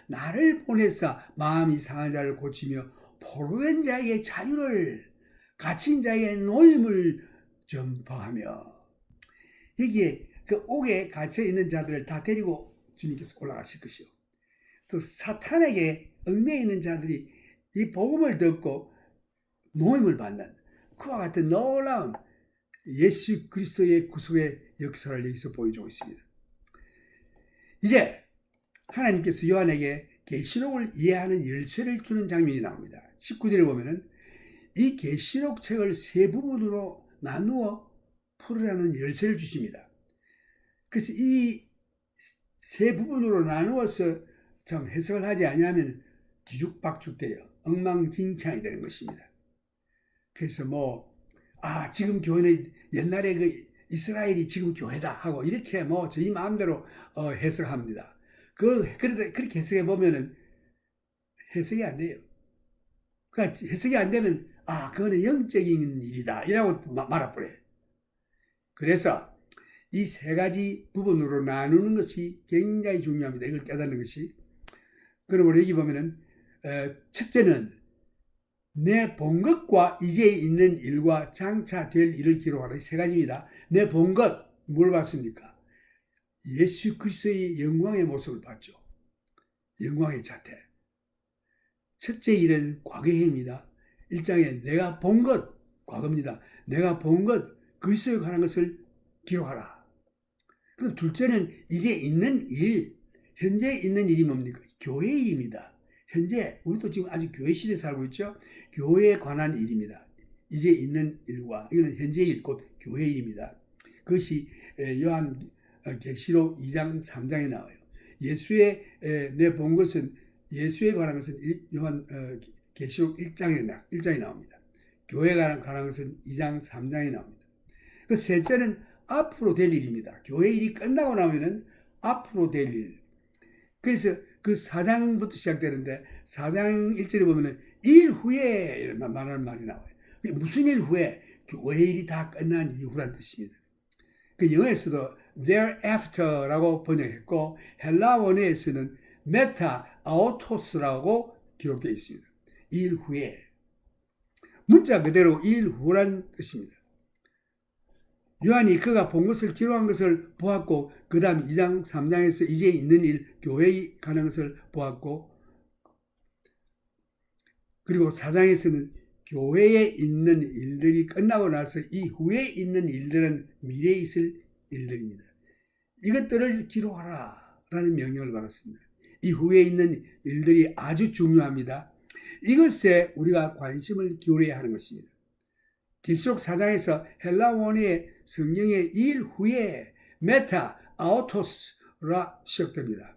나를 보내사 마음이 상한 자를 고치며 포로된 자에게 자유를 갇힌 자에게 노임을 전파하며. 여기에 그 옥에 갇혀 있는 자들을 다 데리고 주님께서 올라가실 것이요. 또 사탄에게 얽매여 있는 자들이 이 복음을 듣고 노임을 받는 그와 같은 놀라운 예수 그리스도의 구속의 역사를 여기서 보여주고 있습니다. 이제 하나님께서 요한에게 계시록을 이해하는 열쇠를 주는 장면이 나옵니다. 19절에 보면은 이 계시록 책을 세 부분으로 나누어 풀으라는 열쇠를 주십니다. 그래서 이 세 부분으로 나누어서 참 해석을 하지 않으면 뒤죽박죽돼요. 엉망진창이 되는 것입니다. 그래서 지금 교회는 옛날에 그 이스라엘이 지금 교회다 하고 이렇게 저희 마음대로 해석합니다. 그러다 그렇게 해석해 보면은 해석이 안 돼요. 그러니까 해석이 안 되면 그거는 영적인 일이다 이라고 말아버려요. 그래서 이 세 가지 부분으로 나누는 것이 굉장히 중요합니다. 이걸 깨닫는 것이. 그러므로 여기 보면은 첫째는 내 본 것과 이제 있는 일과 장차 될 일을 기록하라. 이 세 가지입니다. 내 본 것, 뭘 봤습니까? 예수 그리스도의 영광의 모습을 봤죠. 영광의 자태. 첫째 일은 과거형입니다. 1장에 내가 본 것, 과거입니다. 내가 본 것, 그리스도에 관한 것을 기록하라. 그럼 둘째는 이제 있는 일, 현재 있는 일이 뭡니까? 교회 일입니다. 현재 우리도 지금 아직 교회 시대에 살고 있죠. 교회에 관한 일입니다. 이제 있는 일과 이거는 현재 일, 곧 교회 일입니다. 그것이 요한 계시록 2장 3장에 나와요. 내 본 것은 예수에 관한 것은 요한 계시록 1장에 나옵니다. 교회에 관한 것은 2장 3장에 나옵니다. 그 셋째는 앞으로 될 일입니다. 교회 일이 끝나고 나면은 앞으로 될 일. 그래서 그 4장부터 시작되는데 4장 1절에 보면은 일 후에 말하는 말이 나와요. 무슨 일 후에? 교회 일이 다 끝난 이후란 뜻입니다. 그 영어에서도 thereafter라고 번역했고 헬라 원어에서는 메타 아오토스라고 기록되어 있습니다. 일 후에. 문자 그대로 일 후란 뜻입니다. 요한이 그가 본 것을 기록한 것을 보았고 그 다음 2장 3장에서 이제 있는 일 교회에 관한 것을 보았고 그리고 4장에서는 교회에 있는 일들이 끝나고 나서 이후에 있는 일들은 미래에 있을 일들입니다. 이것들을 기록하라 라는 명령을 받았습니다. 이후에 있는 일들이 아주 중요합니다. 이것에 우리가 관심을 기울여야 하는 것입니다. 계시록 4장에서 헬라 원어의 성경의 일 후에 메타 아오토스라 시작됩니다.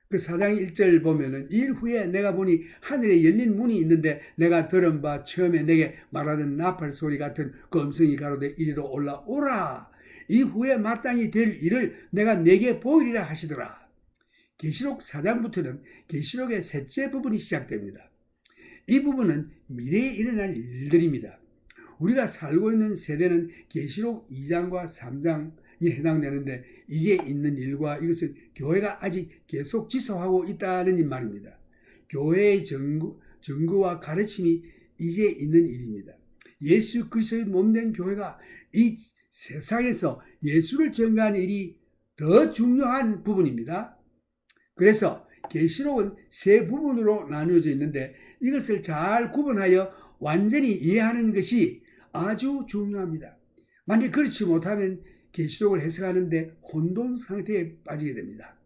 그 4장 1절 보면은 일 후에 내가 보니 하늘에 열린 문이 있는데 내가 들은 바 처음에 내게 말하던 나팔 소리 같은 그 음성이 가로되 이리로 올라오라. 이후에 마땅히 될 일을 내가 내게 보이리라 하시더라. 계시록 4장부터는 계시록의 셋째 부분이 시작됩니다. 이 부분은 미래에 일어날 일들입니다. 우리가 살고 있는 세대는 계시록 2장과 3장에 해당되는데 이제 있는 일과 이것은 교회가 아직 계속 지속하고 있다는 말입니다. 교회의 증거와 가르침이 이제 있는 일입니다. 예수 그리스도의 몸된 교회가 이 세상에서 예수를 전가하는 일이 더 중요한 부분입니다. 그래서 계시록은 세 부분으로 나누어져 있는데 이것을 잘 구분하여 완전히 이해하는 것이 아주 중요합니다. 만약 그렇지 못하면 계시록을 해석하는데 혼돈 상태에 빠지게 됩니다.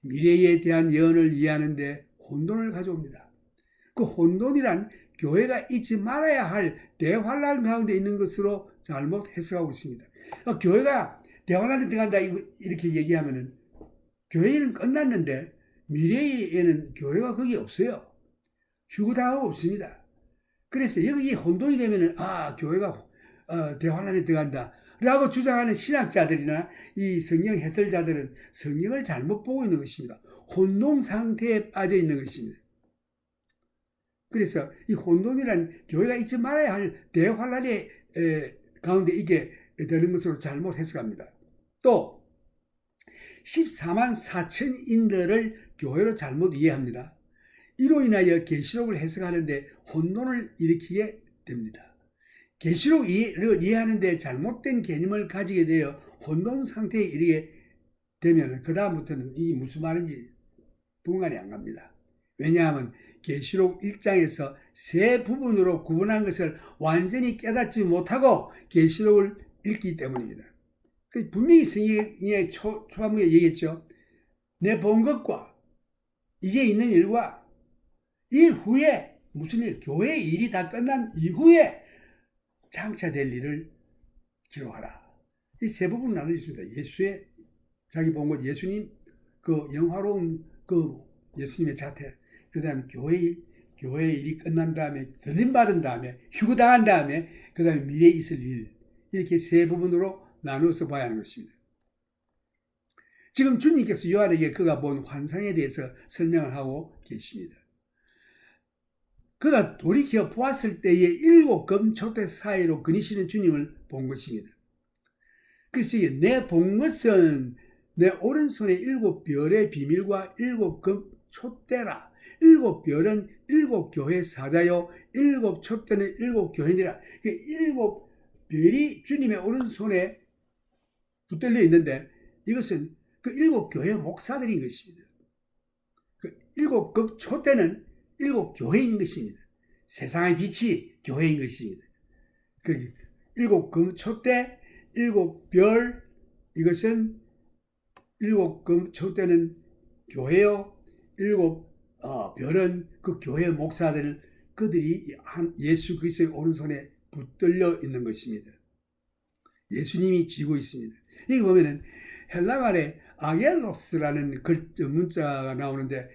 미래에 대한 예언을 이해하는데 혼돈을 가져옵니다. 그 혼돈이란 교회가 잊지 말아야 할 대환란 가운데 있는 것으로 잘못 해석하고 있습니다. 교회가 대환란에 들어간다 이렇게 얘기하면은 교회는 끝났는데 미래에는 교회가 거기 없어요. 휴거당하고 없습니다. 그래서 여기 혼돈이 되면은 교회가 대환란에 들어간다 라고 주장하는 신학자들이나 이 성경 해설자들은 성경을 잘못 보고 있는 것입니다. 혼돈 상태에 빠져 있는 것입니다. 그래서 이 혼돈이란 교회가 잊지 말아야 할 대환란의 가운데 이게 되는 것으로 잘못 해석합니다. 또 14만 4천인들을 교회로 잘못 이해합니다. 이로 인하여 계시록을 해석하는데 혼돈을 일으키게 됩니다. 계시록을 이해하는데 잘못된 개념을 가지게 되어 혼돈 상태에 이르게 되면 그 다음부터는 이게 무슨 말인지 분간이 안 갑니다. 왜냐하면 계시록 1장에서 세 부분으로 구분한 것을 완전히 깨닫지 못하고 계시록을 읽기 때문입니다. 분명히 성경의 초반부에 얘기했죠. 내 본 것과 이제 있는 일과 일 후에 무슨 일, 교회의 일이 다 끝난 이후에 장차 될 일을 기록하라. 이 세 부분 나눠졌습니다. 예수의 자기 본 것, 예수님 그 영화로운 그 예수님의 자태, 그 다음에 교회의 일이 끝난 다음에 들림받은 다음에 휴거당한 다음에 그 다음에 미래에 있을 일, 이렇게 세 부분으로 나누어서 봐야 하는 것입니다. 지금 주님께서 요한에게 그가 본 환상에 대해서 설명을 하고 계십니다. 그가 돌이켜 보았을 때에 7금 촛대 사이로 거니시는 주님을 본 것입니다. 그래서 내 본 것은 내 오른손에 7별의 비밀과 7금 촛대라. 7별은 7교회 사자요, 7촛대는 7교회니라. 7별이 주님의 오른손에 붙들려 있는데 이것은 그 7교회 목사들인 것입니다. 그 7급 촛대는 7교회인 것입니다. 세상의 빛이 교회인 것입니다. 그 7금 촛대, 7별, 이것은 7금 촛대는 교회요, 7별은 그 교회 목사들, 그들이 예수 그리스도의 오른손에 붙들려 있는 것입니다. 예수님이 쥐고 있습니다. 여기 보면은 헬라말에 아겔로스라는 문자가 나오는데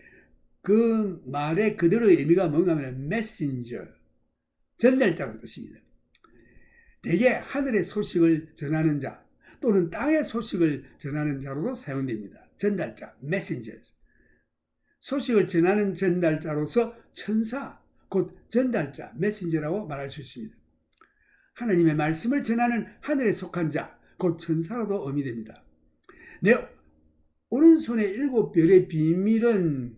그 말의 그대로의 의미가 뭔가 하면 메신저, 전달자라는 뜻입니다. 대개 하늘의 소식을 전하는 자 또는 땅의 소식을 전하는 자로도 사용됩니다. 전달자, 메신저. 소식을 전하는 전달자로서 천사, 곧 전달자, 메신저라고 말할 수 있습니다. 하나님의 말씀을 전하는 하늘에 속한 자, 곧 천사로도 의미됩니다. 내 오른손의 7별의 비밀은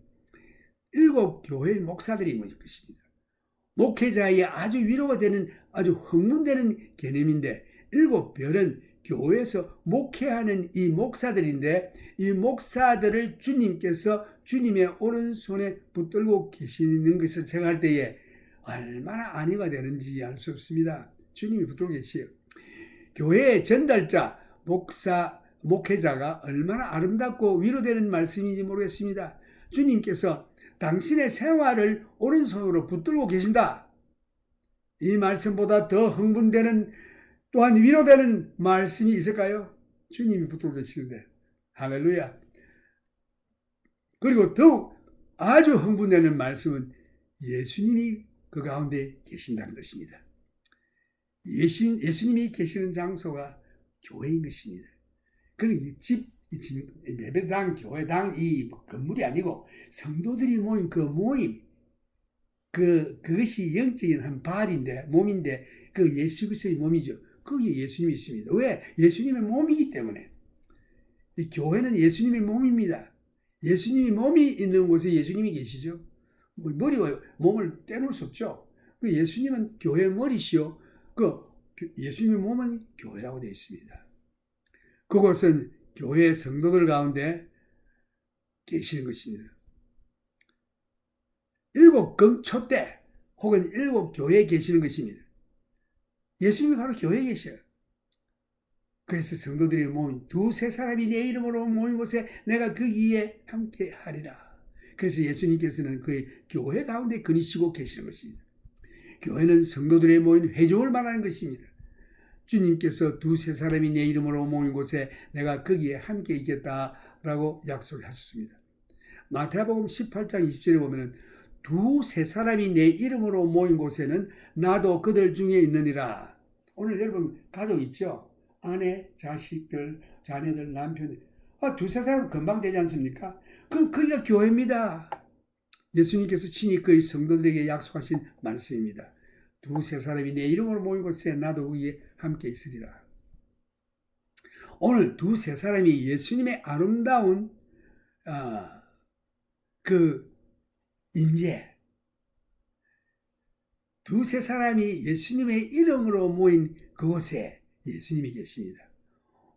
7교회의 목사들이 모일 것입니다. 목회자의 아주 위로가 되는 아주 흥분되는 개념인데 7별은 교회에서 목회하는 이 목사들인데 이 목사들을 주님께서 주님의 오른손에 붙들고 계시는 것을 생각할 때에 얼마나 안위가 되는지 알 수 없습니다. 주님이 붙들고 계시요. 교회의 전달자, 목회자가 얼마나 아름답고 위로되는 말씀인지 모르겠습니다. 주님께서 당신의 생활을 오른손으로 붙들고 계신다. 이 말씀보다 더 흥분되는 또한 위로되는 말씀이 있을까요? 주님이 붙들고 계시는데. 할렐루야. 그리고 더욱 아주 흥분되는 말씀은 예수님이 그 가운데 계신다는 것입니다. 예수님이 계시는 장소가 교회인 것입니다. 그러니까 예배당, 교회당 이 건물이 아니고 성도들이 모인 그 모임, 그것이 영적인 한 발인데, 몸인데, 그 예수 그리스도의 몸이죠. 거기에 예수님이 있습니다. 왜? 예수님의 몸이기 때문에. 이 교회는 예수님의 몸입니다. 예수님이 몸이 있는 곳에 예수님이 계시죠. 머리와 몸을 떼놓을 수 없죠. 그 예수님은 교회의 머리시요. 그 예수님의 몸은 교회라고 되어 있습니다. 그곳은 교회의 성도들 가운데 계시는 것입니다. 7금 촛대 혹은 7교회에 계시는 것입니다. 예수님이 바로 교회에 계셔요. 그래서 성도들의 모임, 2-3 사람이 내 이름으로 모인 곳에 내가 거기에 함께 하리라. 그래서 예수님께서는 그 교회 가운데 거니시고 계시는 것입니다. 교회는 성도들의 모인 회중을 말하는 것입니다. 주님께서 두세 사람이 내 이름으로 모인 곳에 내가 거기에 함께 있겠다라고 약속하셨습니다. 마태복음 18장 20절에 보면 두세 사람이 내 이름으로 모인 곳에는 나도 그들 중에 있느니라. 오늘 여러분 가족 있죠? 아내, 자식들, 자녀들, 남편, 두세 사람 금방 되지 않습니까? 그럼 거기가 교회입니다. 예수님께서 친히 그의 성도들에게 약속하신 말씀입니다. 두세 사람이 내 이름으로 모인 곳에 나도 거기에 함께 있으리라. 오늘 두세 사람이 예수님의 아름다운 그 임재, 두세 사람이 예수님의 이름으로 모인 그곳에 예수님이 계십니다.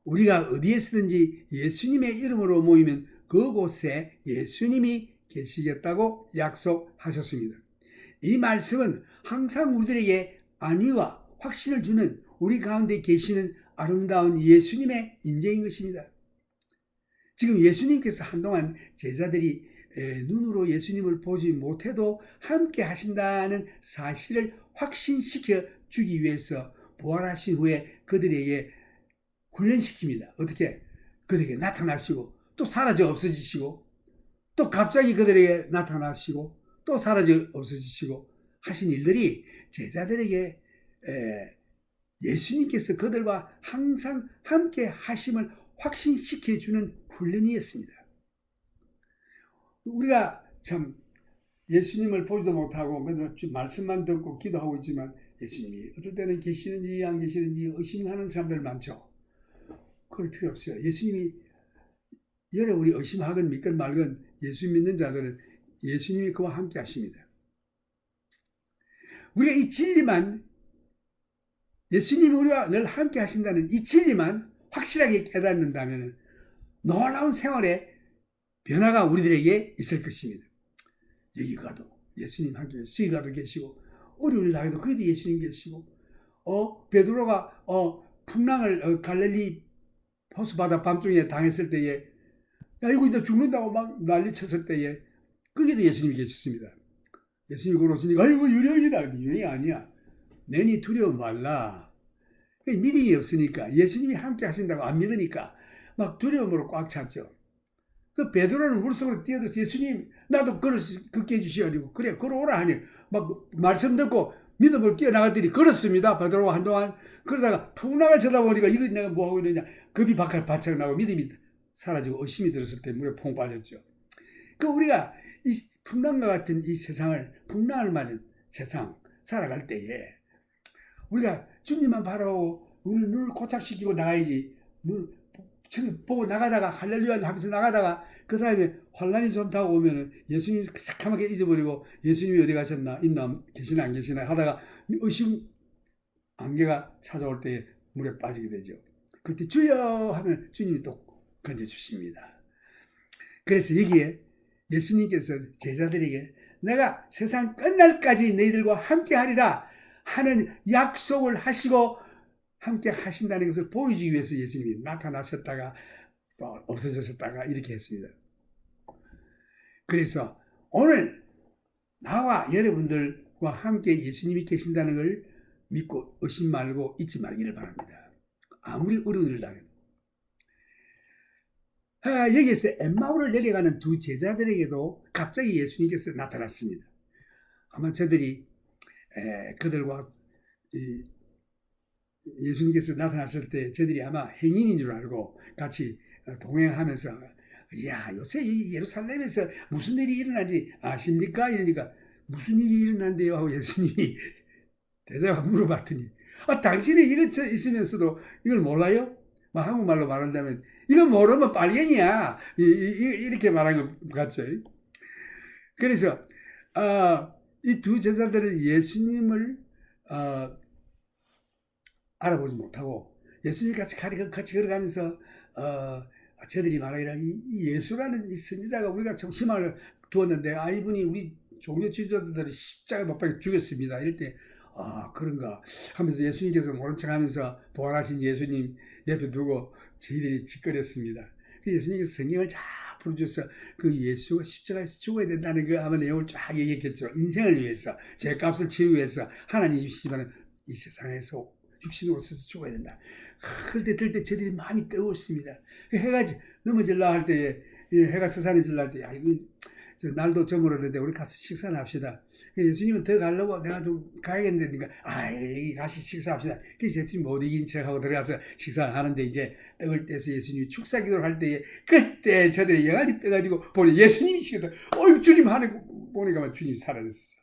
우리가 어디에서든지 예수님의 이름으로 모이면 그곳에 예수님이 계시겠다고 약속하셨습니다. 이 말씀은 항상 우리들에게 안위와 확신을 주는 우리 가운데 계시는 아름다운 예수님의 임재인 것입니다. 지금 예수님께서 한동안 제자들이 눈으로 예수님을 보지 못해도 함께 하신다는 사실을 확신시켜 주기 위해서 부활하신 후에 그들에게 훈련시킵니다. 어떻게? 그들에게 나타나시고 또 사라져 없어지시고 또 갑자기 그들에게 나타나시고 또 사라져 없어지시고 하신 일들이 제자들에게 예수님께서 그들과 항상 함께 하심을 확신시켜 주는 훈련이었습니다. 우리가 참 예수님을 보지도 못하고 말씀만 듣고 기도하고 있지만 예수님이 어떨 때는 계시는지 안 계시는지 의심하는 사람들 많죠. 그럴 필요 없어요. 예수님이 여러분이 의심하건 믿건 말건 예수 믿는 자들은 예수님이 그와 함께 하십니다. 우리가 이 진리만, 예수님이 우리와 늘 함께 하신다는 이 진리만 확실하게 깨닫는다면 놀라운 생활에 변화가 우리들에게 있을 것입니다. 여기 가도 예수님 함께 계시고, 저기 가도 계시고, 어려운 일 당해도 거기도 예수님 계시고, 베드로가 풍랑을 갈릴리 호수바다 밤중에 당했을 때에, 야 이거 이제 죽는다고 막 난리쳤을 때에 거기도 예수님이 계셨습니다. 예수님이 걸어오시니까 아이고 유령이다. 유령이 아니야. 내니 두려움 말라. 믿음이 없으니까 예수님이 함께 하신다고 안 믿으니까 막 두려움으로 꽉 찼죠. 그 베드로는 물속으로 뛰어들어서 예수님 나도 걷게 해주시오. 그래 걸어오라 하니 막 말씀 듣고 믿음을 뛰어나갔더니 걸었습니다. 베드로가 한동안 그러다가 풍랑을 쳐다보니까 이거 내가 뭐하고 있느냐 겁이 바짝 나고 믿음이 사라지고 의심이 들었을 때 물에 퐁 빠졌죠. 그 우리가 이 풍랑과 같은 이 세상을 풍랑을 맞은 세상 살아갈 때에 우리가 주님만 바라보고 우리 눈을 고착시키고 나가야지. 눈 보고 나가다가 할렐루야 하면서 나가다가 그 다음에 환란이 좀 타고 오면은 예수님 새카맣게 잊어버리고 예수님이 어디 가셨나 있나 계시나 안 계시나 하다가 의심 안개가 찾아올 때 물에 빠지게 되죠. 그때 주여 하면 주님이 또 건져주십니다. 그래서 여기에 예수님께서 제자들에게 내가 세상 끝날까지 너희들과 함께 하리라 하는 약속을 하시고 함께 하신다는 것을 보여주기 위해서 예수님이 나타나셨다가 또 없어졌다가 이렇게 했습니다. 그래서 오늘 나와 여러분들과 함께 예수님이 계신다는 걸 믿고 의심 말고 잊지 말기를 바랍니다. 아무리 어려운 일을 당해도. 여기에서 엠마오를 내려가는 두 제자들에게도 갑자기 예수님께서 나타났습니다. 아마 저들이 그들과 예수님께서 나타났을 때 저들이 아마 행인인 줄 알고 같이 동행하면서 야 요새 예루살렘에서 무슨 일이 일어나지 아십니까? 이러니까 무슨 일이 일어난대요 하고 예수님이 대자가 물어봤더니 당신이 이런 있으면서도 이걸 몰라요? 한국말로 말한다면 이건 모르면 빨갱이야 이렇게 말한 것 같죠. 그래서 이 두 제자들은 예수님을 알아보지 못하고 예수님 같이 걸어가면서 저들이 말하기를 이 예수라는 이 선지자가 우리가 참 희망을 두었는데 이분이 우리 종교 지도자들이 십자가에 못 박혀 죽였습니다. 이럴 때 그런가 하면서 예수님께서 모른 척하면서 부활하신 예수님 옆에 두고 저희들이 짓거렸습니다. 예수님께서 성경을 잘 풀어줘서 그 예수가 십자가에서 죽어야 된다는 그 아마 내용을 쫙 얘기했겠죠. 인생을 위해서, 죄값을 치르기 위해서 하나님 주시지만 이 세상에서 육신으로 서서 죽어야 된다. 그럴 때 들 때 저들이 마음이 뜨거웠습니다. 해가 넘어질라 할 때에, 해가 서산해질라 할 때, 야, 이거 날도 저물었는데 우리 가서 식사를 합시다. 예수님은 더 가려고 내가 좀 가야겠는데, 여기 가시 식사합시다. 그래서 예수님 못 이긴 척하고 들어가서 식사하는데 이제 떡을 떼서 예수님이 축사 기도를 할 때에 그때 저들이 영알이 떠가지고 보니 예수님이 시켰다. 주님 하는 거 보니까 주님이 사라졌어.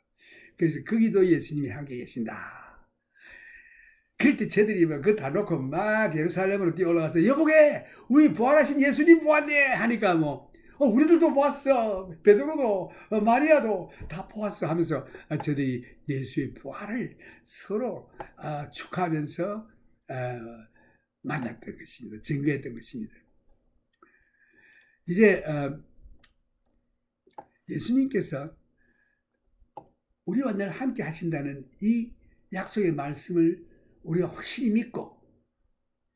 그래서 거기도 예수님이 함께 계신다. 그럴 때 저들이 그거 다 놓고 막 예루살렘으로 뛰어 올라가서 여보게 우리 부활하신 예수님 보았네 하니까 우리들도 보았어. 베드로도 마리아도 다 보았어 하면서 저들이 예수의 부활을 서로 축하하면서 만났던 것입니다. 증거했던 것입니다. 이제 예수님께서 우리와 늘 함께 하신다는 이 약속의 말씀을 우리가 확실히 믿고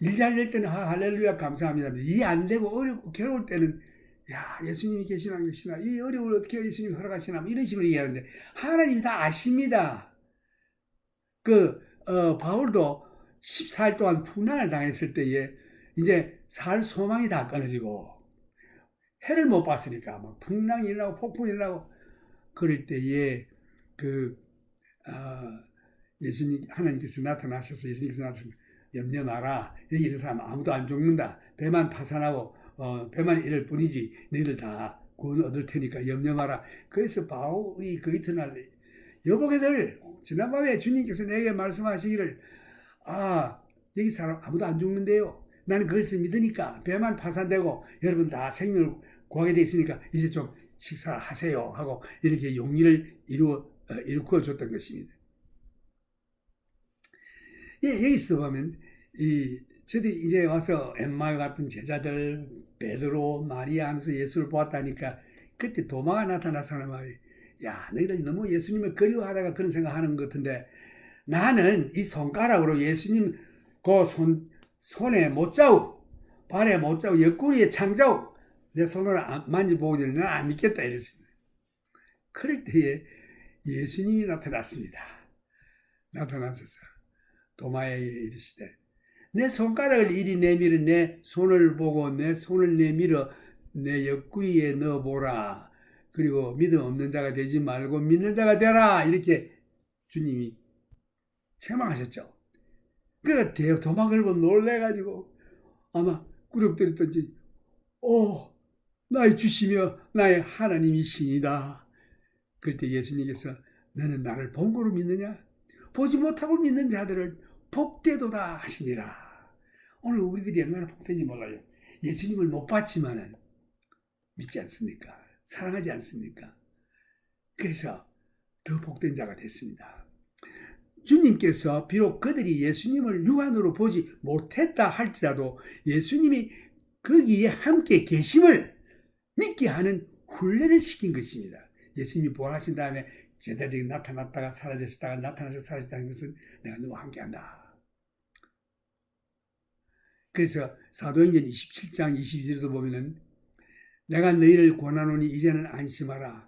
일 잘 될 때는 할렐루야 감사합니다. 일 안 되고 어렵고 괴로울 때는 야 예수님이 계시나 계시나 이 어려움을 어떻게 예수님이 허락하시나 이런 식으로 얘기하는데 하나님이 다 아십니다. 바울도 14일 동안 풍랑을 당했을 때에 이제 살 소망이 다 끊어지고 해를 못 봤으니까 막 풍랑이 일어나고 폭풍이 일어나고 그럴 때에 하나님께서 나타나셔서 예수님께서 나타나셔서 염려 마라. 여기 있는 사람 아무도 안 죽는다. 배만 파산하고 배만 이럴 뿐이지 너희들 다 구원 얻을 테니까 염려 마라. 그래서 바울이 그 이튿날 여보게들 지난밤에 주님께서 내게 말씀하시기를 여기 사람 아무도 안 죽는데요. 나는 그것을 믿으니까 배만 파산되고 여러분 다 생명을 구하게 돼 있으니까 이제 좀 식사하세요 하고 이렇게 용기를 일구어 줬던 것입니다. 여기서 보면 저들이 이제 와서 엠마오 같은 제자들 베드로 마리아 하면서 예수를 보았다니까 그때 도마가 나타나서 하는 말이 야 너희들 너무 예수님을 그리워하다가 그런 생각하는 것 같은데 나는 이 손가락으로 예수님 그 손에 못 자우 발에 못 자우 옆구리에 창자우 내 손으로 만져보고 나는 안 믿겠다 이랬습니다. 그럴 때에 예수님이 나타났습니다. 나타나셔서 도마에게 이르시되 내 손가락을 이리 내밀어 내 손을 보고 내 손을 내밀어 내 옆구리에 넣어보라. 그리고 믿음 없는 자가 되지 말고 믿는 자가 되라. 이렇게 주님이 책망하셨죠. 그러니까 도마 걸고 놀래가지고 아마 꾸역거렸던지 나의 주시며 나의 하나님이시니다. 그럴 때 예수님께서 너는 나를 본고로 믿느냐? 보지 못하고 믿는 자들을 복되도다 하시니라. 오늘 우리들이 얼마나 복된지 몰라요. 예수님을 못 봤지만은 믿지 않습니까? 사랑하지 않습니까? 그래서 더 복된 자가 됐습니다. 주님께서 비록 그들이 예수님을 육안으로 보지 못했다 할지라도 예수님이 거기에 함께 계심을 믿게 하는 훈련을 시킨 것입니다. 예수님이 부활하신 다음에 제자적인 나타났다가 사라졌다가 나타나서 사라졌다는 것은 내가 너와 함께한다. 그래서 사도행전 27장 22절도 보면은 내가 너희를 권하노니 이제는 안심하라.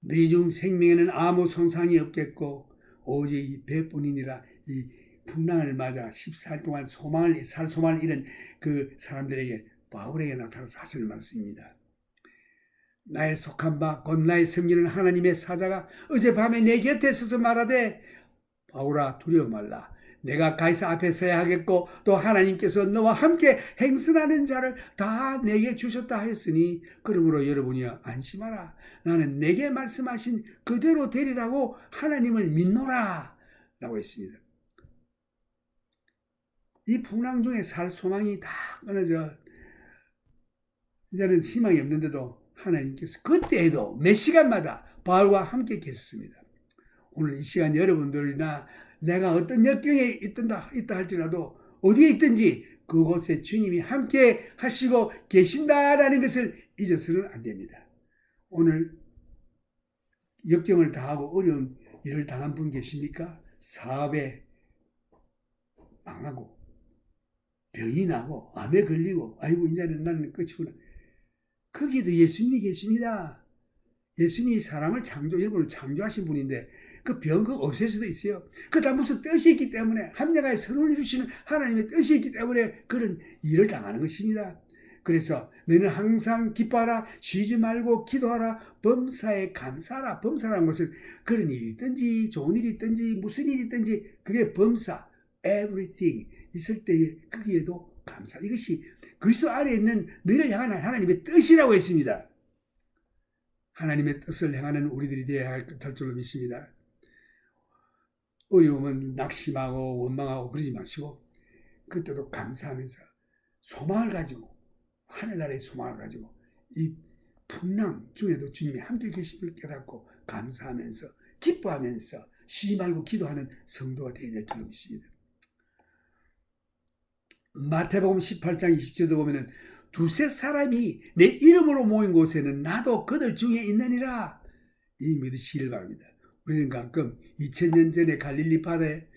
너희 중 생명에는 아무 손상이 없겠고 오직 이 배뿐이니라. 이 풍랑을 맞아 14일 동안 살 소망을 잃은 그 사람들에게 바울에게 나타나서 하시는 말씀입니다. 나의 속한 바 곧 나의 섬기는 하나님의 사자가 어젯밤에 내 곁에 서서 말하되 바울아 두려워 말라. 내가 가이사 앞에 서야 하겠고 또 하나님께서 너와 함께 행선하는 자를 다 내게 주셨다 했으니 그러므로 여러분이 안심하라. 나는 내게 말씀하신 그대로 되리라고 하나님을 믿노라 라고 했습니다. 이 풍랑 중에 살 소망이 다 끊어져 이제는 희망이 없는데도 하나님께서 그때에도 몇 시간마다 바울과 함께 계셨습니다. 오늘 이 시간 여러분들이나 내가 어떤 역경에 있다 할지라도 어디에 있든지 그곳에 주님이 함께 하시고 계신다라는 것을 잊어서는 안 됩니다. 오늘 역경을 당하고 어려운 일을 당한 분 계십니까? 사업에 망하고 병이 나고 암에 걸리고 아이고 이제는 나는 끝이구나. 거기에도 예수님이 계십니다. 예수님이 사람을 일본을 창조하신 분인데 그 병 그거 없앨 수도 있어요. 그 다 무슨 뜻이 있기 때문에 합력하여 선을 이루시는 하나님의 뜻이 있기 때문에 그런 일을 당하는 것입니다. 그래서 너는 항상 기뻐하라, 쉬지 말고 기도하라, 범사에 감사하라. 범사라는 것은 그런 일이 있든지 좋은 일이 있든지 무슨 일이 있든지 그게 범사, everything 있을 때에 거기에도 감사. 이것이 그리스도 안에 있는 너희를 향한 하나님의 뜻이라고 했습니다. 하나님의 뜻을 행하는 우리들이 되어야 할 줄로 믿습니다. 어려움은 낙심하고 원망하고 그러지 마시고 그때도 감사하면서 소망을 가지고 하늘나라의 소망을 가지고 이 풍랑 중에도 주님이 함께 계심을 깨닫고 감사하면서 기뻐하면서 쉬지 말고 기도하는 성도가 되어야 될 줄로 믿습니다. 마태복음 18장 20절도 보면은 두세 사람이 내 이름으로 모인 곳에는 나도 그들 중에 있느니라. 이 믿으시길 바랍니다. 우리는 가끔 2000년 전에 갈릴리 바다에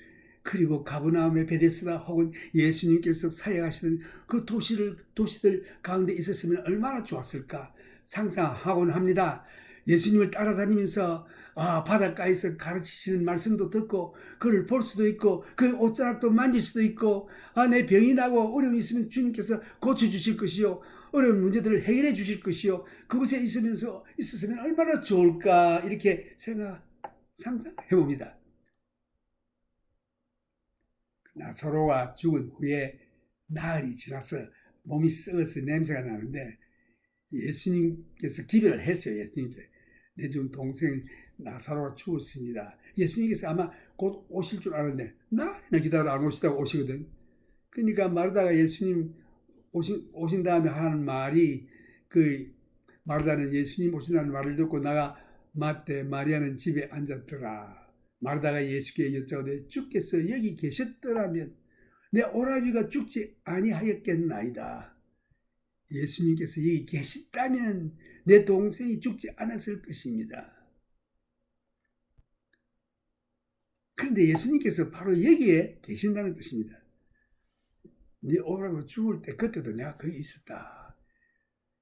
그리고 가버나움의 베데스다 혹은 예수님께서 사역하시는 그 도시들 가운데 있었으면 얼마나 좋았을까 상상하곤 합니다. 예수님을 따라다니면서 바닷가에서 가르치시는 말씀도 듣고 그를 볼 수도 있고 그 옷자락도 만질 수도 있고 내 병이 나고 어려움이 있으면 주님께서 고쳐주실 것이요 어려운 문제들을 해결해 주실 것이요 그곳에 있었으면 얼마나 좋을까 이렇게 상상해 봅니다. 나사로가 죽은 후에 나흘이 지나서 몸이 썩어서 냄새가 나는데 예수님께서 기별을 했어요. 예수님께 내 지금 동생 나사로가 죽었습니다. 예수님께서 아마 곧 오실 줄 아는데 나흘이나 기다려 안 오시다가 오시거든. 그러니까 마르다가 예수님 오신 다음에 하는 말이 마르다는 예수님 오신다는 말을 듣고 나가 맞대 마리아는 집에 앉았더라. 마르다가 예수께 여짜오되 주께서 여기 계셨더라면 내 오라비가 죽지 아니하였겠나이다. 예수님께서 여기 계셨다면 내 동생이 죽지 않았을 것입니다. 그런데 예수님께서 바로 여기에 계신다는 뜻입니다. 네 오라비가 죽을 때 그때도 내가 거기 있었다.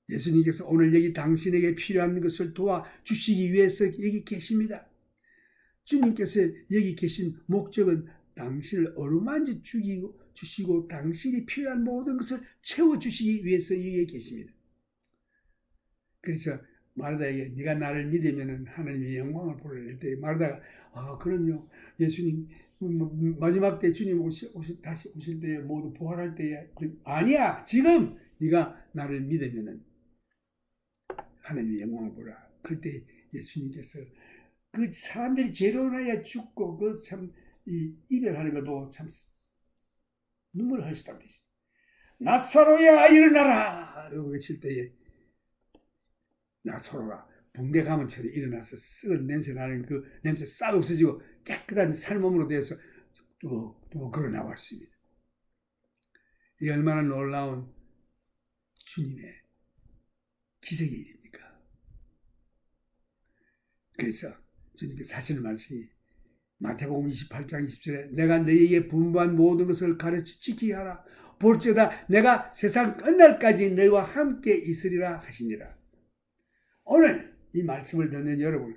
예수님께서 오늘 여기 당신에게 필요한 것을 도와주시기 위해서 여기 계십니다. 주님께서 여기 계신 목적은 당신을 어루만져 주시고 당신이 필요한 모든 것을 채워주시기 위해서 여기에 계십니다. 그래서 마르다에게 네가 나를 믿으면 하나님의 영광을 보를 때 마르다가 그럼요 예수님 마지막 때 주님 다시 오실 때에 모두 부활할 때에 아니야 지금 네가 나를 믿으면 하나님의 영광을 보라. 그럴 때 예수님께서 그 사람들이 죄로나야 죽고 그 참 이별하는 걸 보고 참 눈물을 흘리시다고 되어 있습니다. 나사로야 일어나라 외칠 때에 나사로가 붕대 가문처럼 일어나서 썩은 냄새 나는 그 냄새 싹 없어지고 깨끗한 살몸으로 되어서 또 걸어 나왔습니다. 이 얼마나 놀라운 주님의 기적의 일입니까? 그래서 주님께서 하시는 말씀이 마태복음 28장 20절에 내가 너희에게 분부한 모든 것을 가르쳐 지키게 하라. 볼지어다 내가 세상 끝날까지 너희와 함께 있으리라 하시니라. 오늘 이 말씀을 듣는 여러분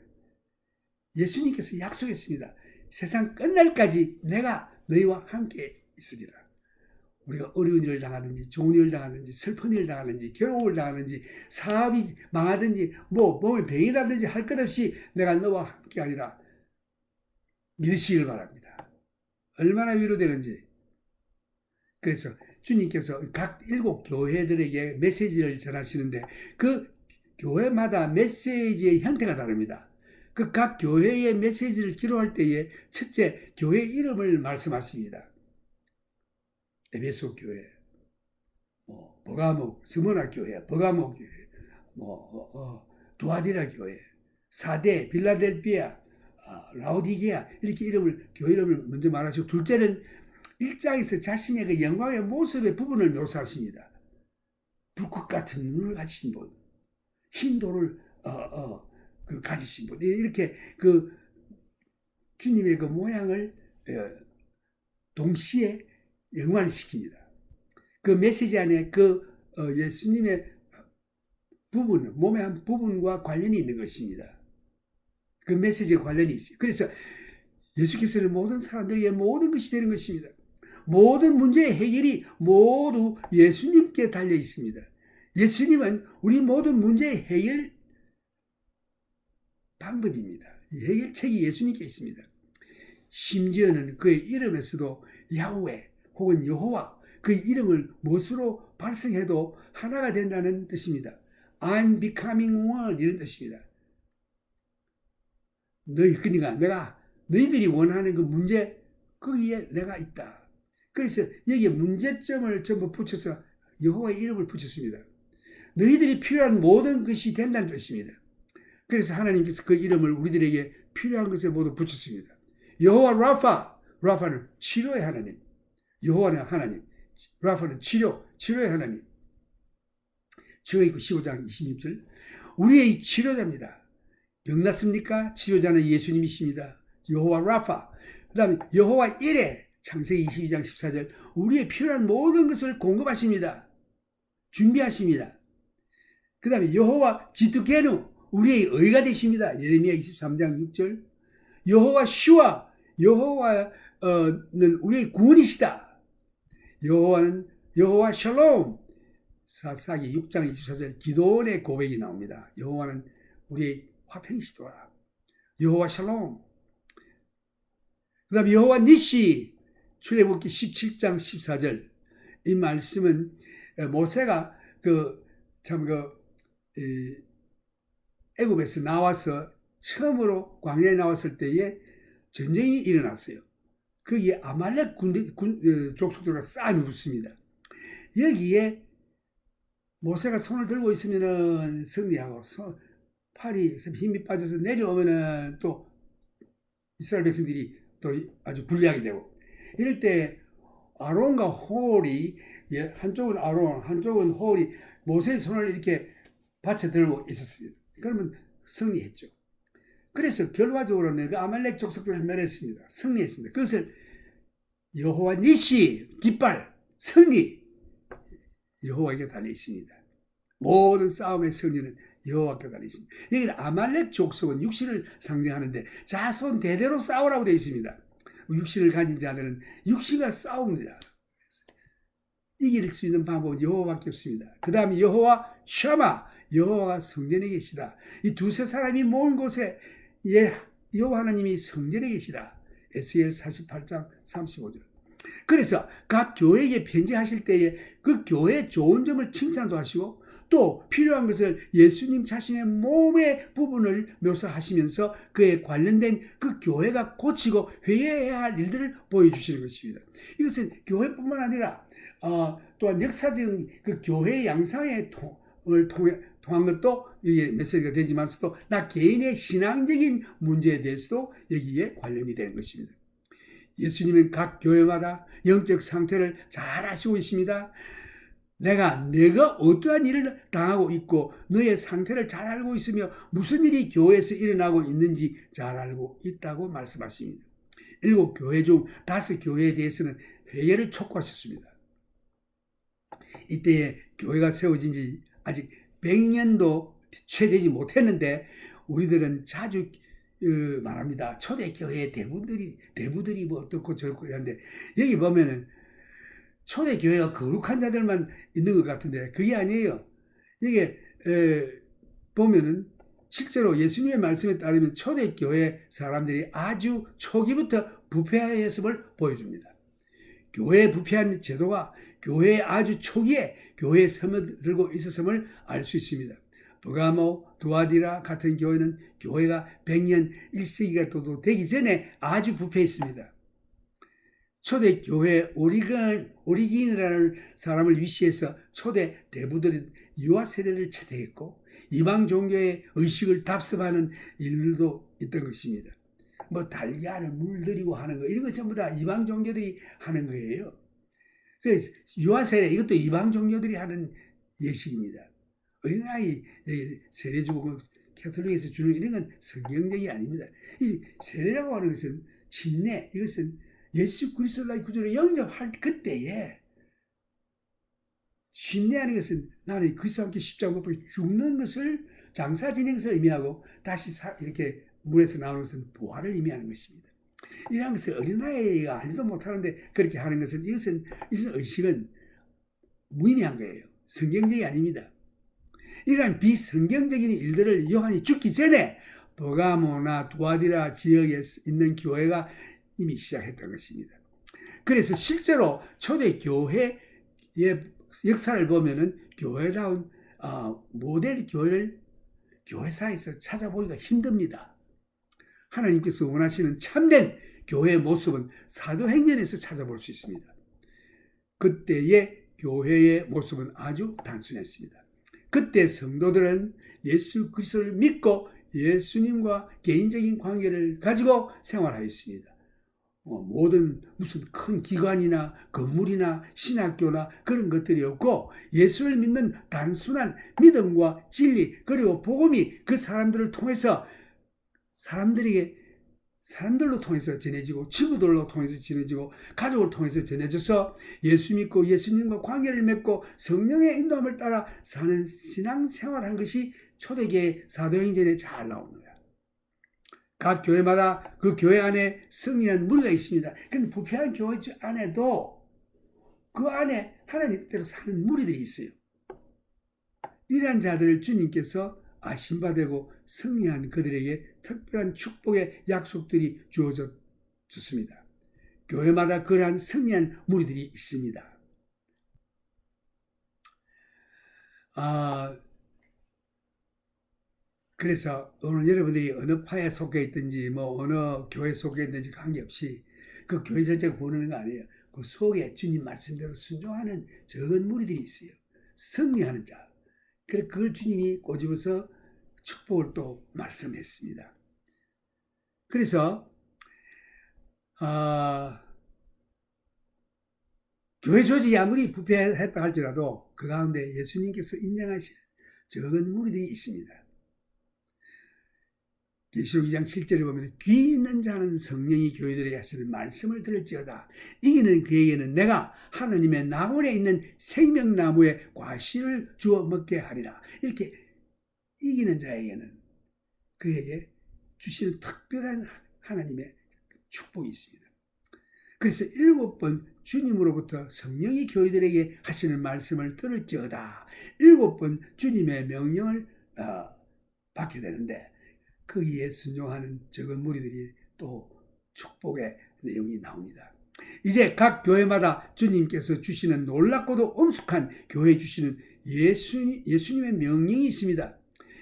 예수님께서 약속했습니다. 세상 끝날까지 내가 너희와 함께 있으리라. 우리가 어려운 일을 당하든지 좋은 일을 당하든지 슬픈 일을 당하든지 괴로움을 당하든지 사업이 망하든지 몸에 병이라든지 할 것 없이 내가 너와 함께 하리라. 믿으시길 바랍니다. 얼마나 위로되는지. 그래서 주님께서 각 7 교회들에게 메시지를 전하시는데 그 교회마다 메시지의 형태가 다릅니다. 그 각 교회의 메시지를 기록할 때에 첫째 교회 이름을 말씀하십니다. 에베소 교회, 버가모, 스모나 교회, 버가모 교회, 두아디라 교회, 사대, 빌라델피아, 라오디게아 이렇게 교회 이름을 먼저 말하시고 둘째는 1장에서 자신의 그 영광의 모습의 부분을 묘사하십니다. 불꽃 같은 눈을 가지신 분, 흰 돌을 가지신 분 이렇게 그 주님의 그 모양을 동시에 영화를 시킵니다. 그 메시지 안에 예수님의 부분, 몸의 한 부분과 관련이 있는 것입니다. 그 메시지에 관련이 있어요. 그래서 예수께서는 모든 사람들에게 모든 것이 되는 것입니다. 모든 문제의 해결이 모두 예수님께 달려 있습니다. 예수님은 우리 모든 문제의 해결 방법입니다. 해결책이 예수님께 있습니다. 심지어는 그의 이름에서도 야훼 혹은 여호와 그 이름을 무엇으로 발성해도 하나가 된다는 뜻입니다. I'm becoming one 이런 뜻입니다. 그러니까 너희들이 원하는 그 문제 거기에 내가 있다. 그래서 여기에 문제점을 전부 붙여서 여호와의 이름을 붙였습니다. 너희들이 필요한 모든 것이 된다는 뜻입니다. 그래서 하나님께서 그 이름을 우리들에게 필요한 것에 모두 붙였습니다. 여호와 라파는 치료의 하나님. 여호와는 하나님. 라파는 치료의 하나님. 출애굽기 15장 26절. 우리의 치료자입니다. 병났습니까? 치료자는 예수님이십니다. 여호와 라파. 그 다음에 여호와 이레. 창세기 22장 14절. 우리의 필요한 모든 것을 공급하십니다. 준비하십니다. 그 다음에 여호와 지드게누. 우리의 의가 되십니다. 예레미야 23장 6절. 여호와 슈아. 여호와는 우리의 구원이시다. 여호와 샬롬. 사사기 6장 24절 기도원의 고백이 나옵니다. 여호와는 우리의 화평이시더라. 여호와 샬롬. 그 다음에 여호와 니시. 출애굽기 17장 14절. 이 말씀은 모세가 애굽에서 나와서 처음으로 광야에 나왔을 때에 전쟁이 일어났어요. 거기에 아말렉 족속들과 싸움이 붙습니다. 여기에 모세가 손을 들고 있으면은 승리하고 팔이 힘이 빠져서 내려오면은 또 이스라엘 백성들이 또 아주 불리하게 되고 이럴 때 아론과 홀이 한쪽은 아론 한쪽은 홀이 모세의 손을 이렇게 받쳐 들고 있었습니다. 그러면 승리했죠. 그래서 결과적으로는 그 아말렉 족속들을 멸했습니다. 승리했습니다. 그것을 여호와 니시 깃발 승리 여호와에게 달려 있습니다. 모든 싸움의 승리는 여호와께 달려 있습니다. 여기는 아말렉 족속은 육신을 상징하는데 자손 대대로 싸우라고 되어 있습니다. 육신을 가진 자들은 육신과 싸웁니다. 이길 수 있는 방법은 여호와밖에 없습니다. 그 다음에 여호와 샤마 여호와가 성전에 계시다. 이 두세 사람이 모인 곳에 여호와 하나님이 성전에 계시다. 에스겔 48장 35절. 그래서 각 교회에게 편지하실 때에 그 교회의 좋은 점을 칭찬도 하시고 또 필요한 것을 예수님 자신의 몸의 부분을 묘사하시면서 그에 관련된 그 교회가 고치고 회개해야 할 일들을 보여주시는 것입니다. 이것은 교회뿐만 아니라 또한 역사적인 그 교회의 양상을 통한 것도 이게 메시지가 되지만서도 나 개인의 신앙적인 문제에 대해서도 여기에 관련이 되는 것입니다. 예수님은 각 교회마다 영적 상태를 잘 아시고 있습니다. 내가 어떠한 일을 당하고 있고 너의 상태를 잘 알고 있으며 무슨 일이 교회에서 일어나고 있는지 잘 알고 있다고 말씀하십니다. 7교회 중 5교회에 대해서는 회개를 촉구하셨습니다. 이때에 교회가 세워진 지 아직 100년도 채 되지 못했는데 우리들은 자주 말합니다. 초대교회 대부들이 뭐 어떻고 저렇고 이런데 여기 보면은 초대교회가 거룩한 자들만 있는 것 같은데 그게 아니에요. 이게 보면은 실제로 예수님의 말씀에 따르면 초대교회 사람들이 아주 초기부터 부패했음을 보여줍니다. 교회에 부패한 제도가 교회의 아주 초기에 교회에 스며들고 있었음을 알 수 있습니다. 버가모, 두아디라 같은 교회는 교회가 100년 1세기가 또 되기 전에 아주 부패했습니다. 초대교회 오리긴이라는 사람을 위시해서 초대 대부들은 유아 세례를 채택했고 이방 종교의 의식을 답습하는 일들도 있던 것입니다. 뭐 달걀을 물들이고 하는 거 이런 거 전부 다 이방 종교들이 하는 거예요. 그래서 유아 세례 이것도 이방 종교들이 하는 예식입니다. 어린아이 세례 주고 캐톨릭에서 주는 이런 건 성경적이 아닙니다. 이 세례라고 하는 것은 침례 이것은 예수 그리스도의 구주를 영접할 그때에 심리하는 것은 나는 그리스도와 함께 십자가 못 박혀 죽는 것을 장사 지내는 것을 의미하고 다시 이렇게 물에서 나오는 것은 부활을 의미하는 것입니다. 이러한 것을 어린아이가 알지도 못하는데 그렇게 하는 것은 이런 의식은 무의미한 거예요. 성경적이 아닙니다. 이러한 비성경적인 일들을 요한이 죽기 전에 버가모나 두아디라 지역에 있는 교회가 이미 시작했던 것입니다. 그래서 실제로 초대 교회의 역사를 보면은 교회다운 모델 교회를 교회사에서 찾아보기가 힘듭니다. 하나님께서 원하시는 참된 교회의 모습은 사도행전에서 찾아볼 수 있습니다. 그때의 교회의 모습은 아주 단순했습니다. 그때 성도들은 예수 그리스도를 믿고 예수님과 개인적인 관계를 가지고 생활하였습니다. 모든 무슨 큰 기관이나 건물이나 신학교나 그런 것들이 없고 예수를 믿는 단순한 믿음과 진리 그리고 복음이 그 사람들을 통해서 사람들로 통해서 전해지고 친구들로 통해서 전해지고 가족을 통해서 전해져서 예수 믿고 예수님과 관계를 맺고 성령의 인도함을 따라 사는 신앙생활한 것이 초대교회 사도행전에 잘 나옵니다. 각 교회마다 그 교회 안에 승리한 무리가 있습니다. 그런데 부패한 교회 안에도 그 안에 하나님대로 사는 무리들이 있어요. 이러한 자들을 주님께서 신바되고 승리한 그들에게 특별한 축복의 약속들이 주어졌습니다. 교회마다 그러한 승리한 무리들이 있습니다. 그래서 오늘 여러분들이 어느 파에 속해 있든지 어느 교회에 속해 있든지 관계없이 그 교회 전체가 보는 거 아니에요. 그 속에 주님 말씀대로 순종하는 적은 무리들이 있어요. 승리하는 자. 그래서 그걸 주님이 꼬집어서 축복을 또 말씀했습니다. 그래서 교회 조직이 아무리 부패했다 할지라도 그 가운데 예수님께서 인정하시는 적은 무리들이 있습니다. 계시록 2장 7절에 보면 귀 있는 자는 성령이 교회들에게 하시는 말씀을 들을지어다. 이기는 그에게는 내가 하나님의 낙원에 있는 생명나무의 과실을 주어 먹게 하리라. 이렇게 이기는 자에게는 그에게 주시는 특별한 하나님의 축복이 있습니다. 그래서 7번 주님으로부터 성령이 교회들에게 하시는 말씀을 들을지어다. 7번 주님의 명령을 받게 되는데 거기에 순종하는 적은 무리들이 또 축복의 내용이 나옵니다. 이제 각 교회마다 주님께서 주시는 놀랍고도 엄숙한 교회에 주시는 예수님의 명령이 있습니다.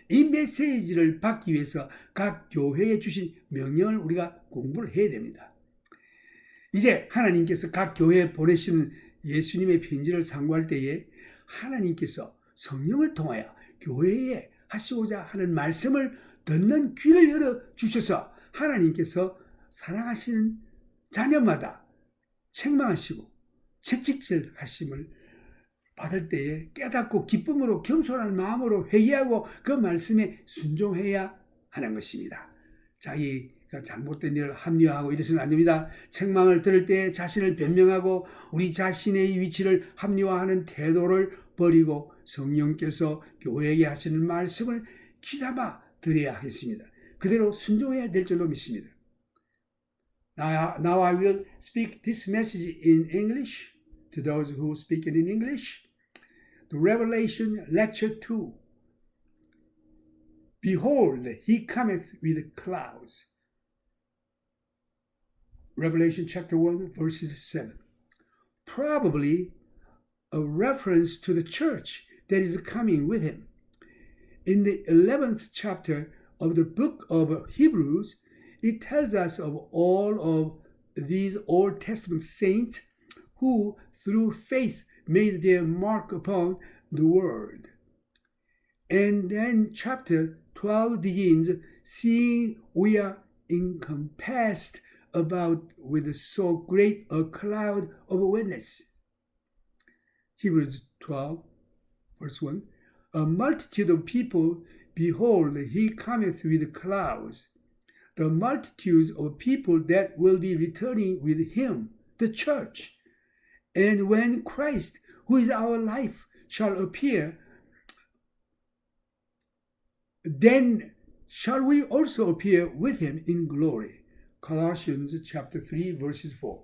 이 메시지를 받기 위해서 각 교회에 주신 명령을 우리가 공부를 해야 됩니다. 이제 하나님께서 각 교회에 보내시는 예수님의 편지를 상고할 때에 하나님께서 성령을 통하여 교회에 하시고자 하는 말씀을 듣는 귀를 열어주셔서 하나님께서 사랑하시는 자녀마다 책망하시고 채찍질 하심을 받을 때에 깨닫고 기쁨으로 겸손한 마음으로 회개하고 그 말씀에 순종해야 하는 것입니다. 자기가 잘못된 일을 합리화하고 이래서는 안 됩니다. 책망을 들을 때 자신을 변명하고 우리 자신의 위치를 합리화하는 태도를 버리고 성령께서 교회에게 하시는 말씀을 귀담아 드려야 하겠습니다. 그대로 순종해야 될 줄로 믿습니다. Now I will speak this message in English to those who speak it in English. The Revelation Lecture 2. Behold, he cometh with clouds. Revelation chapter 1, verses 7. Probably a reference to the church that is coming with him. In the 11th chapter of the book of Hebrews, it tells us of all of these Old Testament saints who, through faith, made their mark upon the world. And then chapter 12 begins, seeing we are encompassed about with so great a cloud of witnesses. Hebrews 12, verse 1. A multitude of people, behold, he cometh with clouds. The multitudes of people that will be returning with him, the church. And when Christ, who is our life, shall appear, then shall we also appear with him in glory. Colossians chapter 3, verses 4.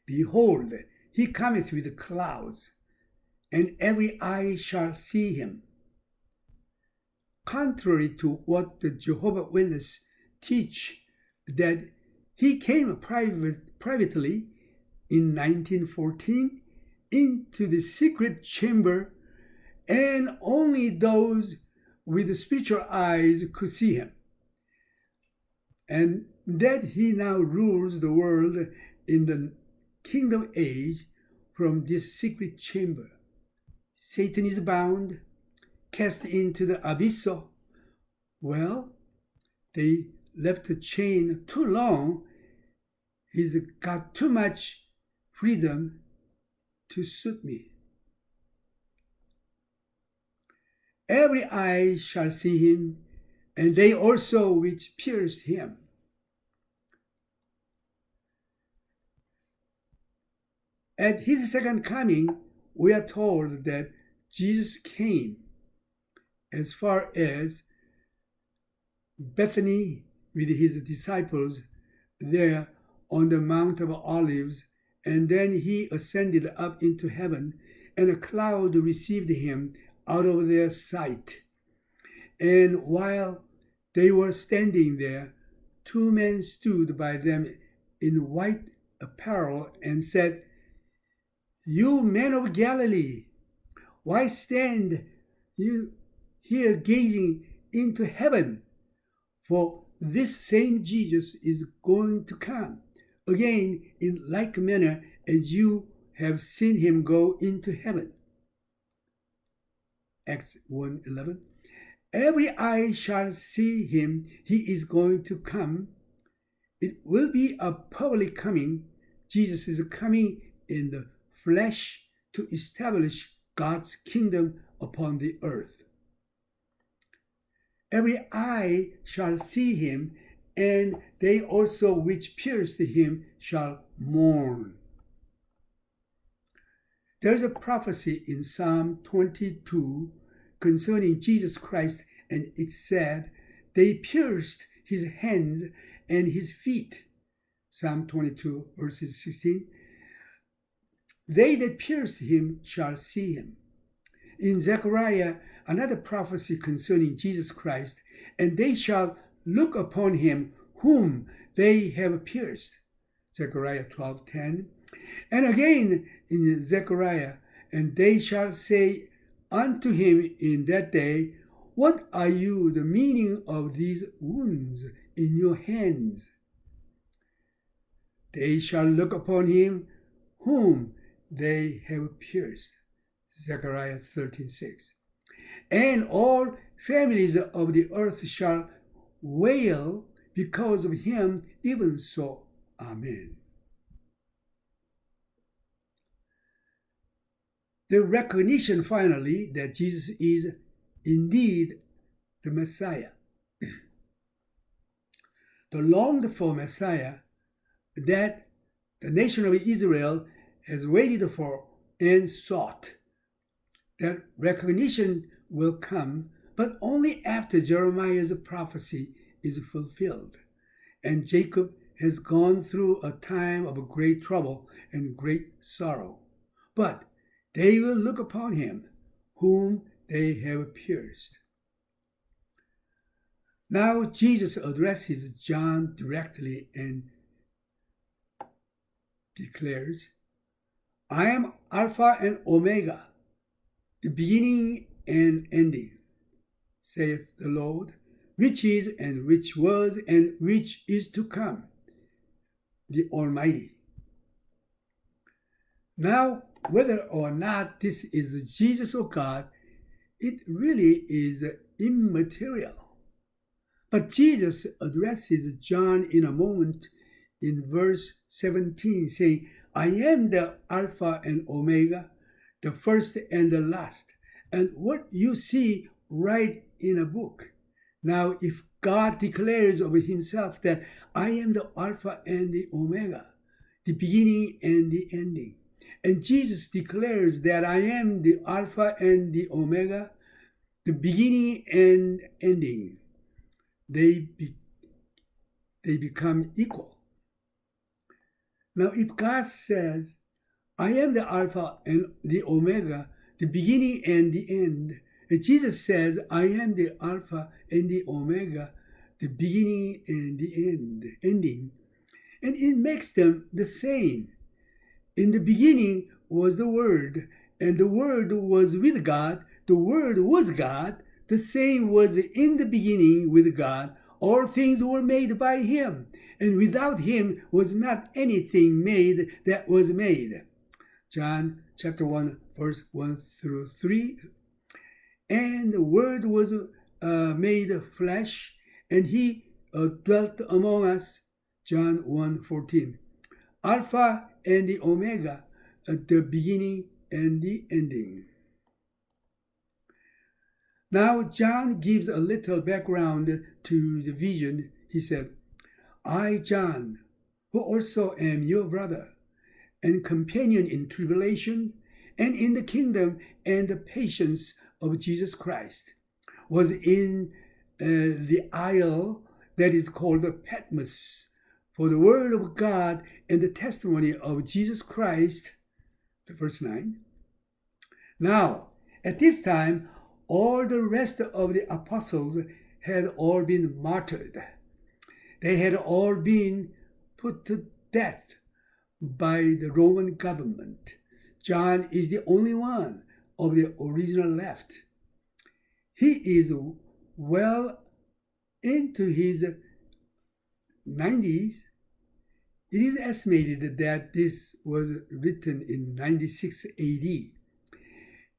Behold, he cometh with the clouds, and every eye shall see him. Contrary to what the Jehovah's Witnesses teach, that he came privately in 1914 into the secret chamber, and only those with spiritual eyes could see him, and that he now rules the world in the kingdom age from this secret chamber. Satan is bound, cast into the abyss. Well, they left the chain too long. He's got too much freedom to suit me. Every eye shall see him, and they also which pierced him. At his second coming, we are told that Jesus came as far as Bethany with his disciples there on the Mount of Olives, and then he ascended up into heaven, and a cloud received him out of their sight. And while they were standing there, two men stood by them in white apparel and said, "You men of Galilee, why stand you here gazing into heaven? For this same Jesus is going to come again in like manner as you have seen him go into heaven." Acts 1:11. Every eye shall see him. He is going to come. It will be a public coming. Jesus is coming in the flesh to establish God's kingdom upon the earth. Every eye shall see him, and they also which pierced him shall mourn. There's a prophecy in Psalm 22 concerning Jesus Christ, and it said, "They pierced his hands and his feet." Psalm 22, verses 16. They that pierced him shall see him. In Zechariah, another prophecy concerning Jesus Christ, "And they shall look upon him whom they have pierced." Zechariah 12:10. And again in Zechariah, "And they shall say unto him in that day, What are you the meaning of these wounds in your hands? They shall look upon him whom they have pierced." Zechariah 13:6. "And all families of the earth shall wail because of him, even so. Amen." The recognition finally that Jesus is indeed the Messiah, the longed for Messiah that the nation of Israel has waited for and sought. That recognition will come, but only after Jeremiah's prophecy is fulfilled, and Jacob has gone through a time of great trouble and great sorrow. But they will look upon him whom they have pierced. Now Jesus addresses John directly and declares, "I am Alpha and Omega, the beginning and ending, saith the Lord, which is and which was and which is to come, the Almighty." Now, whether or not this is Jesus or God, it really is immaterial. But Jesus addresses John in a moment in verse 17, saying, "I am the Alpha and Omega, the first and the last." And what you see right in a book. Now, if God declares of himself that I am the Alpha and the Omega, the beginning and the ending, And Jesus declares that I am the Alpha and the Omega, the beginning and ending. They become equal. Now, if God says, I am the Alpha and the Omega, the beginning and the end, and Jesus says, I am the Alpha and the Omega, the beginning and the ending, and it makes them the same. In the beginning was the Word, and the Word was with God. The Word was God. The same was in the beginning with God. All things were made by Him, and without Him was not anything made that was made. John chapter 1, verse 1 through 3. And the Word was made flesh, and He dwelt among us. John 1:14. Alpha and the Omega, the beginning and the ending. Now John gives a little background to the vision. He said, I, John, who also am your brother and companion in tribulation and in the kingdom and the patience of Jesus Christ, was in the isle that is called Patmos, for the word of God and the testimony of Jesus Christ. Verse 9. Now, at this time, all the rest of the apostles had all been martyred. They had all been put to death by the Roman government. John is the only one of the original left. He is well into his 90s. It is estimated that this was written in 96 AD.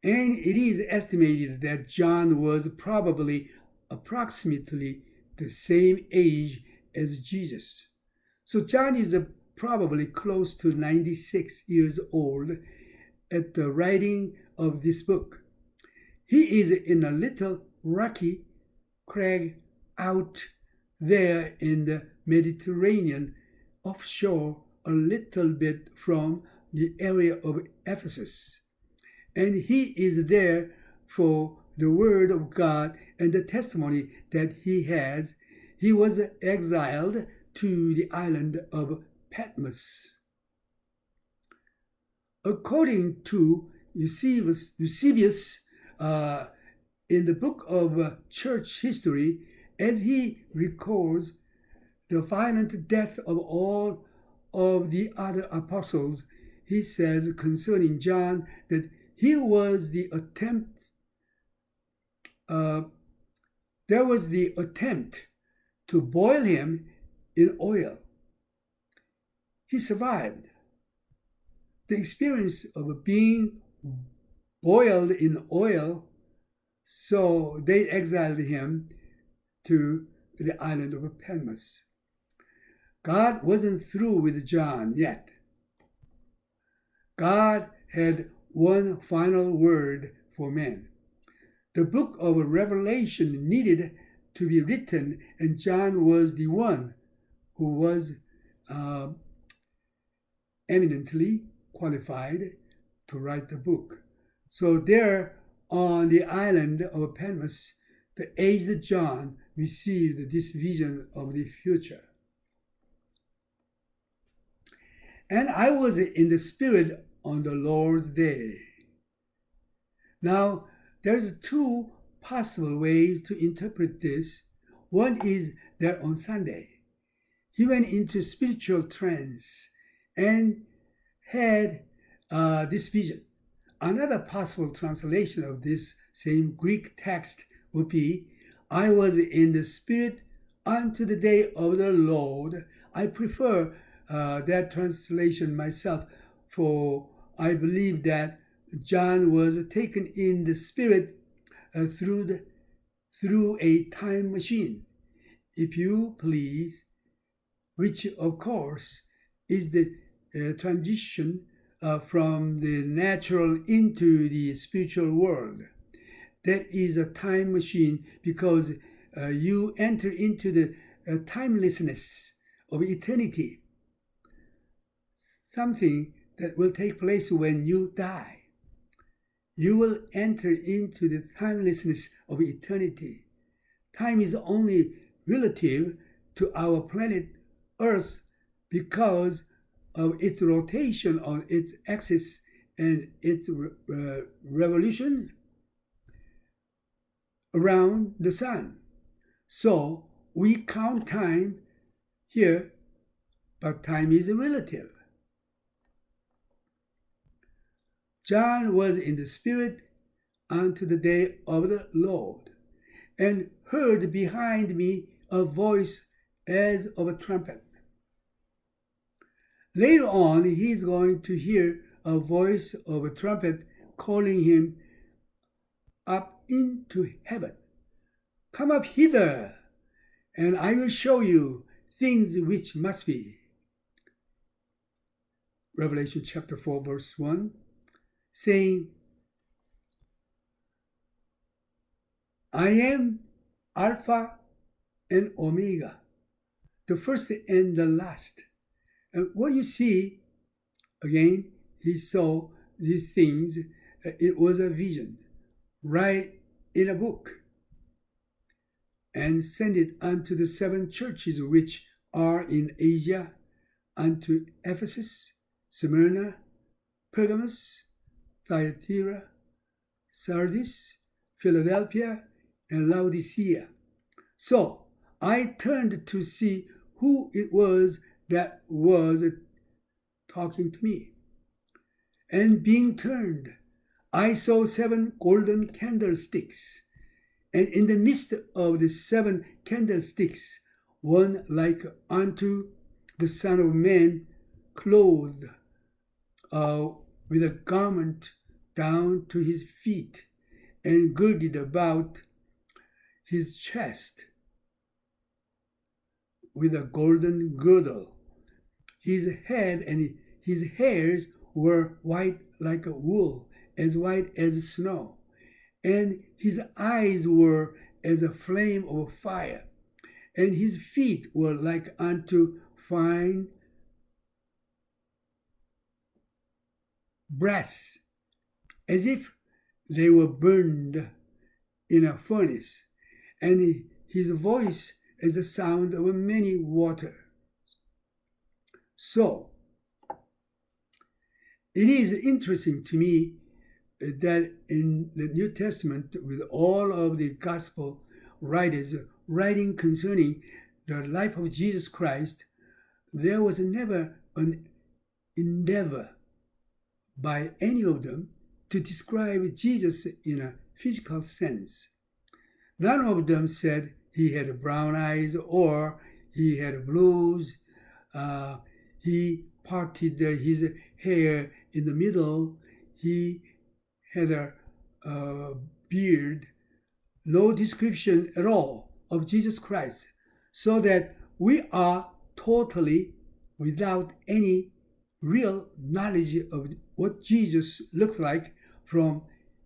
And it is estimated that John was probably approximately the same age as Jesus. So John is probably close to 96 years old at the writing of this book. He is in a little rocky crag out there in the Mediterranean, offshore a little bit from the area of Ephesus. And he is there for the word of God and the testimony that he has. He was exiled to the island of Patmos. According to Eusebius, in the book of church history, as he records the violent death of all of the other apostles, he says concerning John that there was the attempt to boil him in oil. He survived the experience of being boiled in oil, so they exiled him to the island of Patmos. God wasn't through with John yet. God had one final word for man. The book of Revelation needed to be written, and John was the one who was eminently qualified to write the book. So there on the island of Patmos, the aged John received this vision of the future. And I was in the Spirit on the Lord's day. Now, there's two possible ways to interpret this. One is that on Sunday, he went into spiritual trance and had this vision. Another possible translation of this same Greek text would be, I was in the Spirit unto the day of the Lord. I prefer that translation myself, for I believe that John was taken in the Spirit through a time machine, if you please, which of course is the transition from the natural into the spiritual world. That is a time machine because you enter into the timelessness of eternity, something that will take place when you die. You will enter into the timelessness of eternity. Time is only relative to our planet Earth because of its rotation on its axis and its revolution around the sun. So we count time here, but time is relative. John was in the Spirit unto the day of the Lord, and heard behind me a voice as of a trumpet. Later on, he's going to hear a voice of a trumpet calling him up into heaven. Come up hither, and I will show you things which must be. Revelation chapter 4, verse 1, saying, I am Alpha and Omega, the first and the last. And what you see, again, he saw these things. It was a vision. Write in a book and send it unto the 7 churches which are in Asia, unto Ephesus, Smyrna, Pergamos, Thyatira, Sardis, Philadelphia, and Laodicea. So I turned to see who it was that was talking to me. And being turned, I saw 7 golden candlesticks, and in the midst of the 7 candlesticks, one like unto the Son of Man, clothed with a garment down to his feet, and girded about his chest with a golden girdle. His head and his hairs were white like wool, as white as snow, and his eyes were as a flame of fire, and his feet were like unto fine brass, as if they were burned in a furnace, and his voice as the sound of many waters. So, it is interesting to me that in the New Testament, with all of the gospel writers writing concerning the life of Jesus Christ, there was never an endeavor by any of them to describe Jesus in a physical sense. None of them said he had brown eyes or he had blues. He parted his hair in the middle. He had a beard. No description at all of Jesus Christ, so that we are totally without any real knowledge of what Jesus looks like from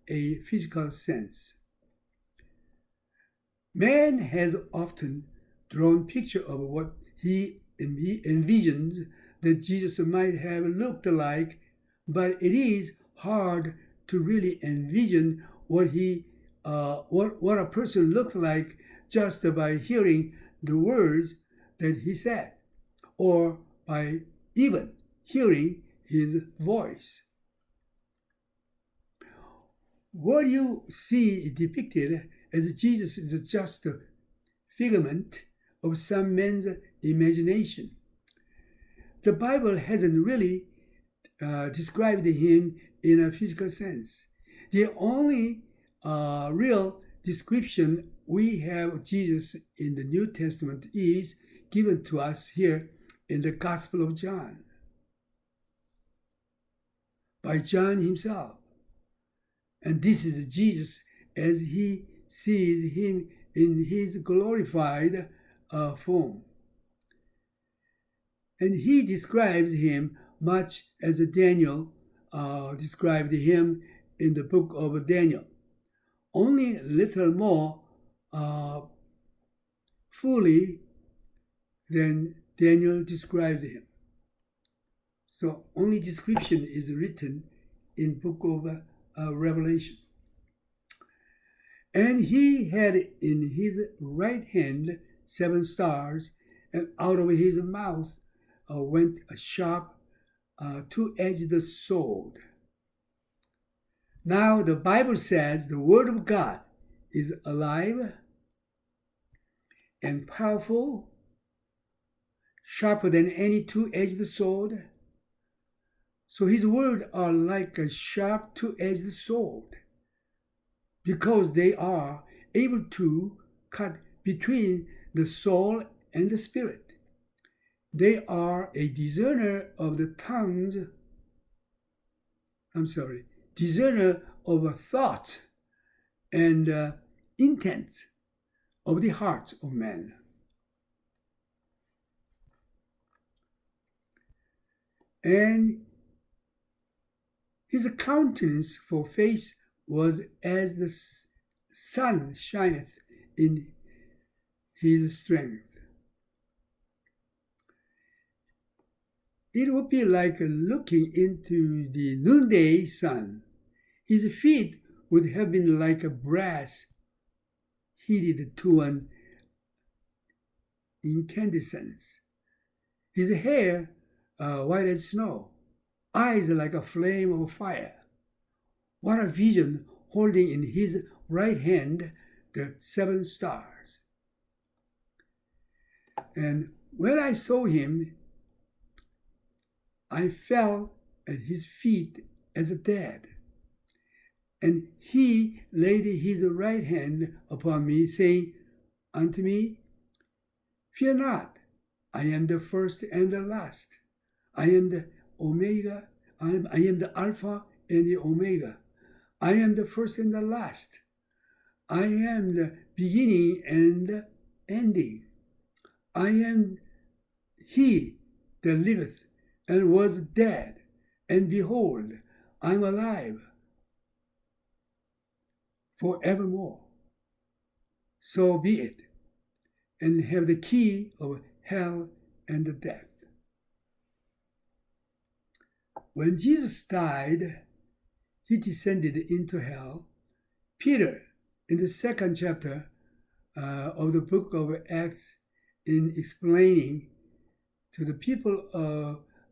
a physical sense. Man has often drawn picture of what he envisions that Jesus might have looked like, but it is hard to really envision what a person looks like just by hearing the words that he said, or by even hearing his voice. What you see depicted as Jesus is just a figment of some man's imagination. The Bible hasn't really described him in a physical sense. The only real description we have of Jesus in the New Testament is given to us here in the Gospel of John by John himself. And this is Jesus as he sees him in his glorified form. And he describes him much as Daniel described him in the book of Daniel. Only a little more fully than Daniel described him. So only description is written in book of Revelation. And he had in his right hand 7 stars, and out of his mouth went a sharp, two-edged sword. Now the Bible says the Word of God is alive and powerful, sharper than any two-edged sword. So his words are like a sharp two-edged sword, because they are able to cut between the soul and the spirit. They are a discerner of the tongues, discerner of thoughts and intents of the heart of man. And his countenance for face was as the sun shineth in his strength. It would be like looking into the noonday sun. His feet would have been like a brass heated to an incandescence. His hair white as snow, eyes like a flame of fire. What a vision, holding in his right hand the 7 stars. And when I saw him, I fell at his feet as dead. And he laid his right hand upon me, saying unto me, Fear not, I am the first and the last. I am the Omega, I am the Alpha and the Omega. I am the first and the last. I am the beginning and the ending. I am he that liveth and was dead, and behold, I am alive forevermore. So be it, and have the key of hell and the death. When Jesus died, he descended into hell. Peter, in the 2nd chapter of the book of Acts, in explaining to the people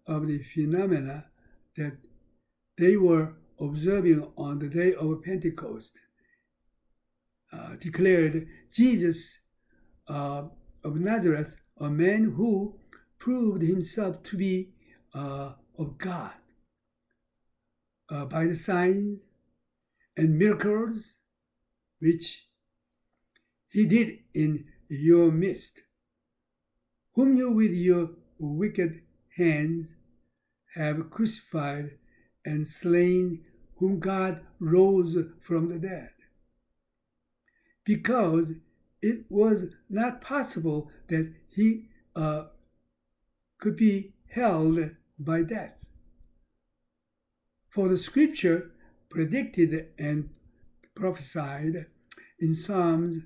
of the phenomena that they were observing on the day of Pentecost, declared Jesus of Nazareth, a man who proved himself to be of God by the signs and miracles which he did in your midst, whom you with your wicked hands have crucified and slain, whom God rose from the dead. Because it was not possible that he could be held by death. For the scripture predicted and prophesied in Psalms,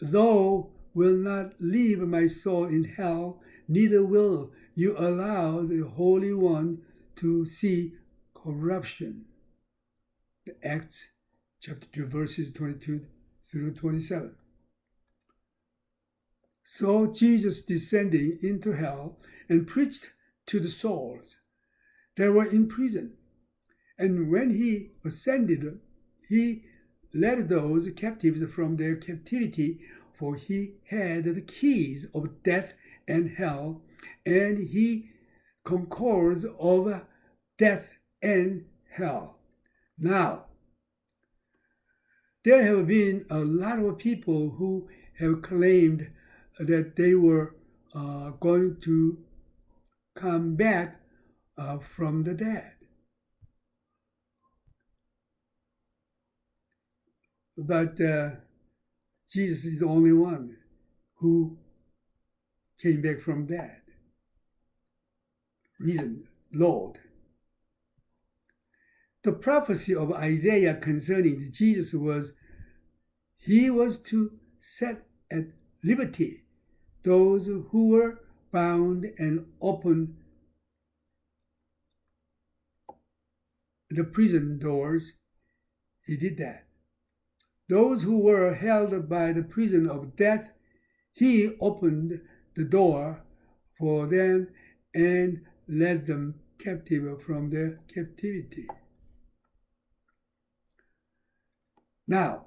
Thou wilt not leave my soul in hell, neither will you allow the Holy One to see corruption. Acts chapter 2, verses 22 through 27. So Jesus descending into hell and preached to the souls that were in prison. And when he ascended, he led those captives from their captivity, for he had the keys of death and hell, and he conquers of death and hell. Now, there have been a lot of people who have claimed that they were going to come back from the dead. But Jesus is the only one who came back from dead. Reason, Lord. The prophecy of Isaiah concerning Jesus was, he was to set at liberty those who were bound and open the prison doors, he did that. Those who were held by the prison of death, he opened the door for them and led them captive from their captivity. Now,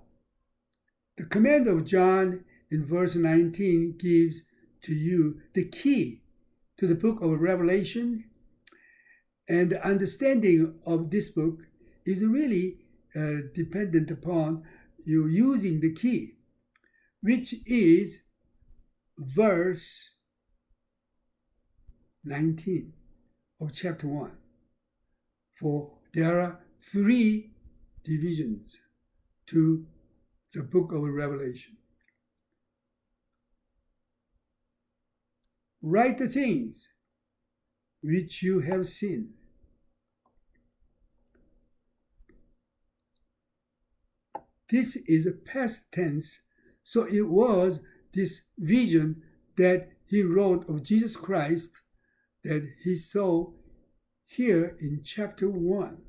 the command of John in verse 19 gives to you the key to the book of Revelation, and the understanding of this book is really dependent upon you using the key, which is verse 19 of chapter 1. For there are 3 divisions to the book of Revelation. Write the things which you have seen. This is a past tense, so it was this vision that he wrote of Jesus Christ that he saw here in chapter 1.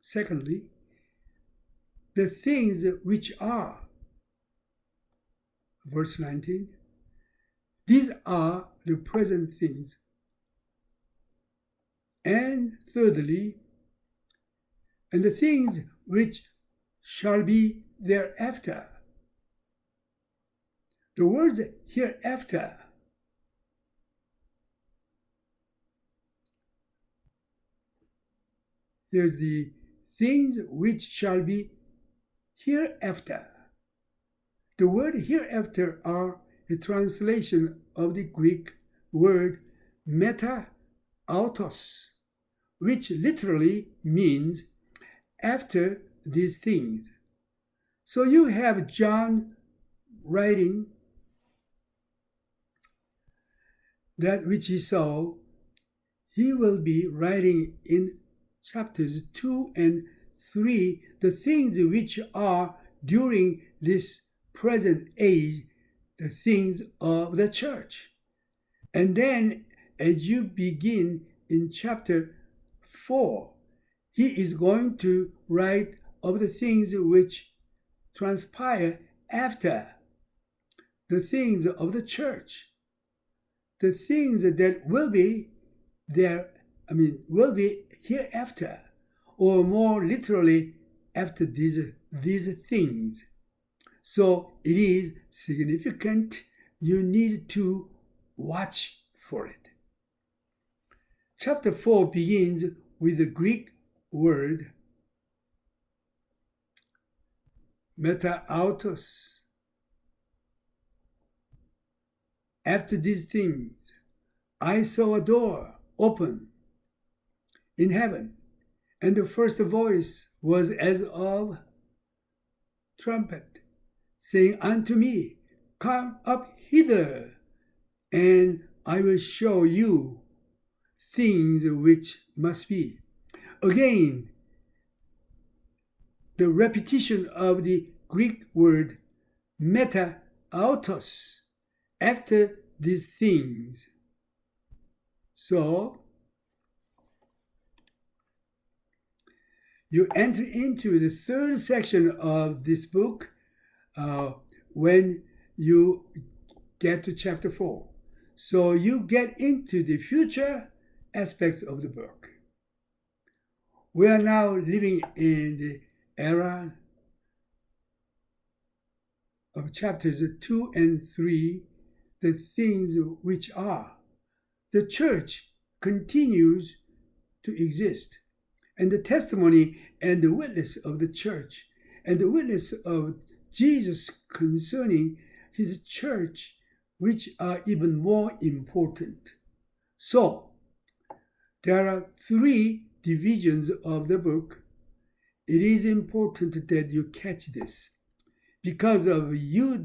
Secondly, the things which are, verse 19, these are the present things. And thirdly, and the things which shall be thereafter. The words hereafter there's the things which shall be hereafter. The word hereafter are a translation of the Greek word meta autos, which literally means after these things. So you have John writing that which he saw. He will be writing in chapters 2 and 3 the things which are during this present age, the things of the church. And then as you begin in chapter 4, he is going to write of the things which transpire after, the things of the church, the things that will be there, will be hereafter, or more literally, after these things. So it is significant. You need to watch for it. Chapter 4 begins with the Greek word meta autos. After these things, I saw a door open in heaven, and the first voice was as of trumpet, saying unto me, Come up hither, and I will show you things which must be. Again, the repetition of the Greek word meta autos, after these things. So, you enter into the third section of this book when you get to chapter 4. So you get into the future aspects of the book. We are now living in the era of chapters 2 and 3, the things which are. The church continues to exist, and the testimony and the witness of the church and the witness of Jesus concerning his church, which are even more important. So, there are 3 divisions of the book. It is important that you catch this, because of you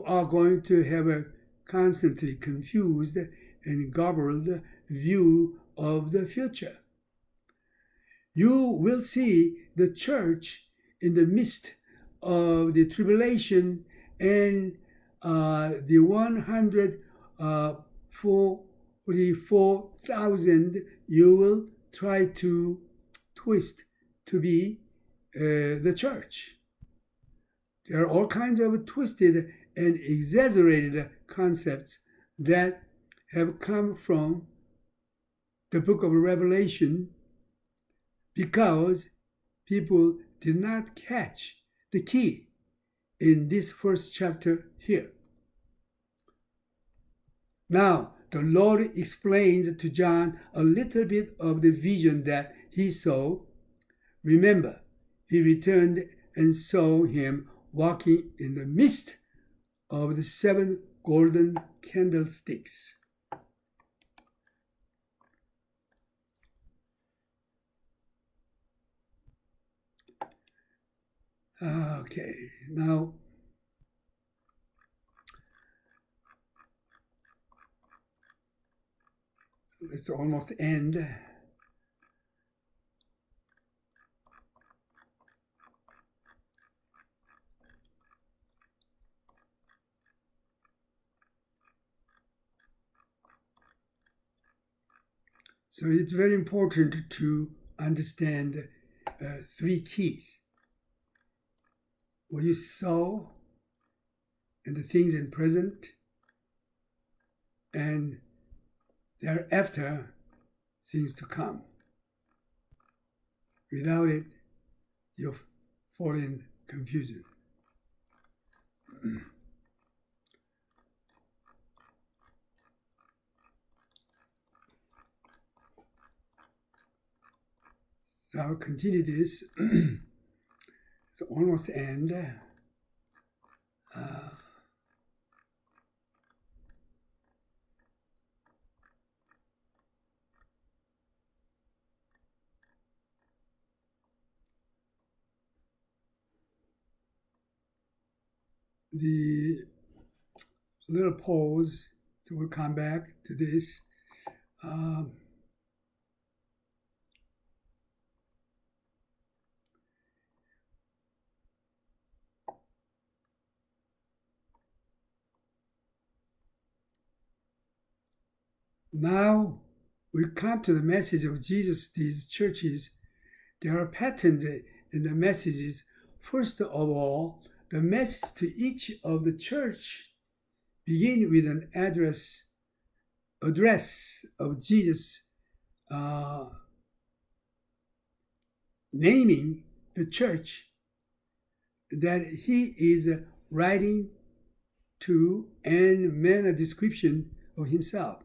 are going to have a constantly confused and garbled view of the future. You will see the church in the midst of the tribulation and the 144,000. You will try to twist to be the church. There are all kinds of twisted and exaggerated concepts that have come from the book of Revelation because people did not catch the key in this first chapter here. Now, the Lord explains to John a little bit of the vision that he saw. Remember, he returned and saw him walking in the midst of the 7 golden candlesticks. Okay, now let's almost end. So it's very important to understand 3 keys. What you saw and the things in present, and thereafter things to come. Without it, you'll fall in confusion. So I'll continue this. It's almost end. The little pause, so we'll come back to this. Now we come to the message of Jesus, these churches. There are patterns in the messages. First of all, the message to each of the church begin with an address of Jesus, naming the church that he is writing to and man a description of himself.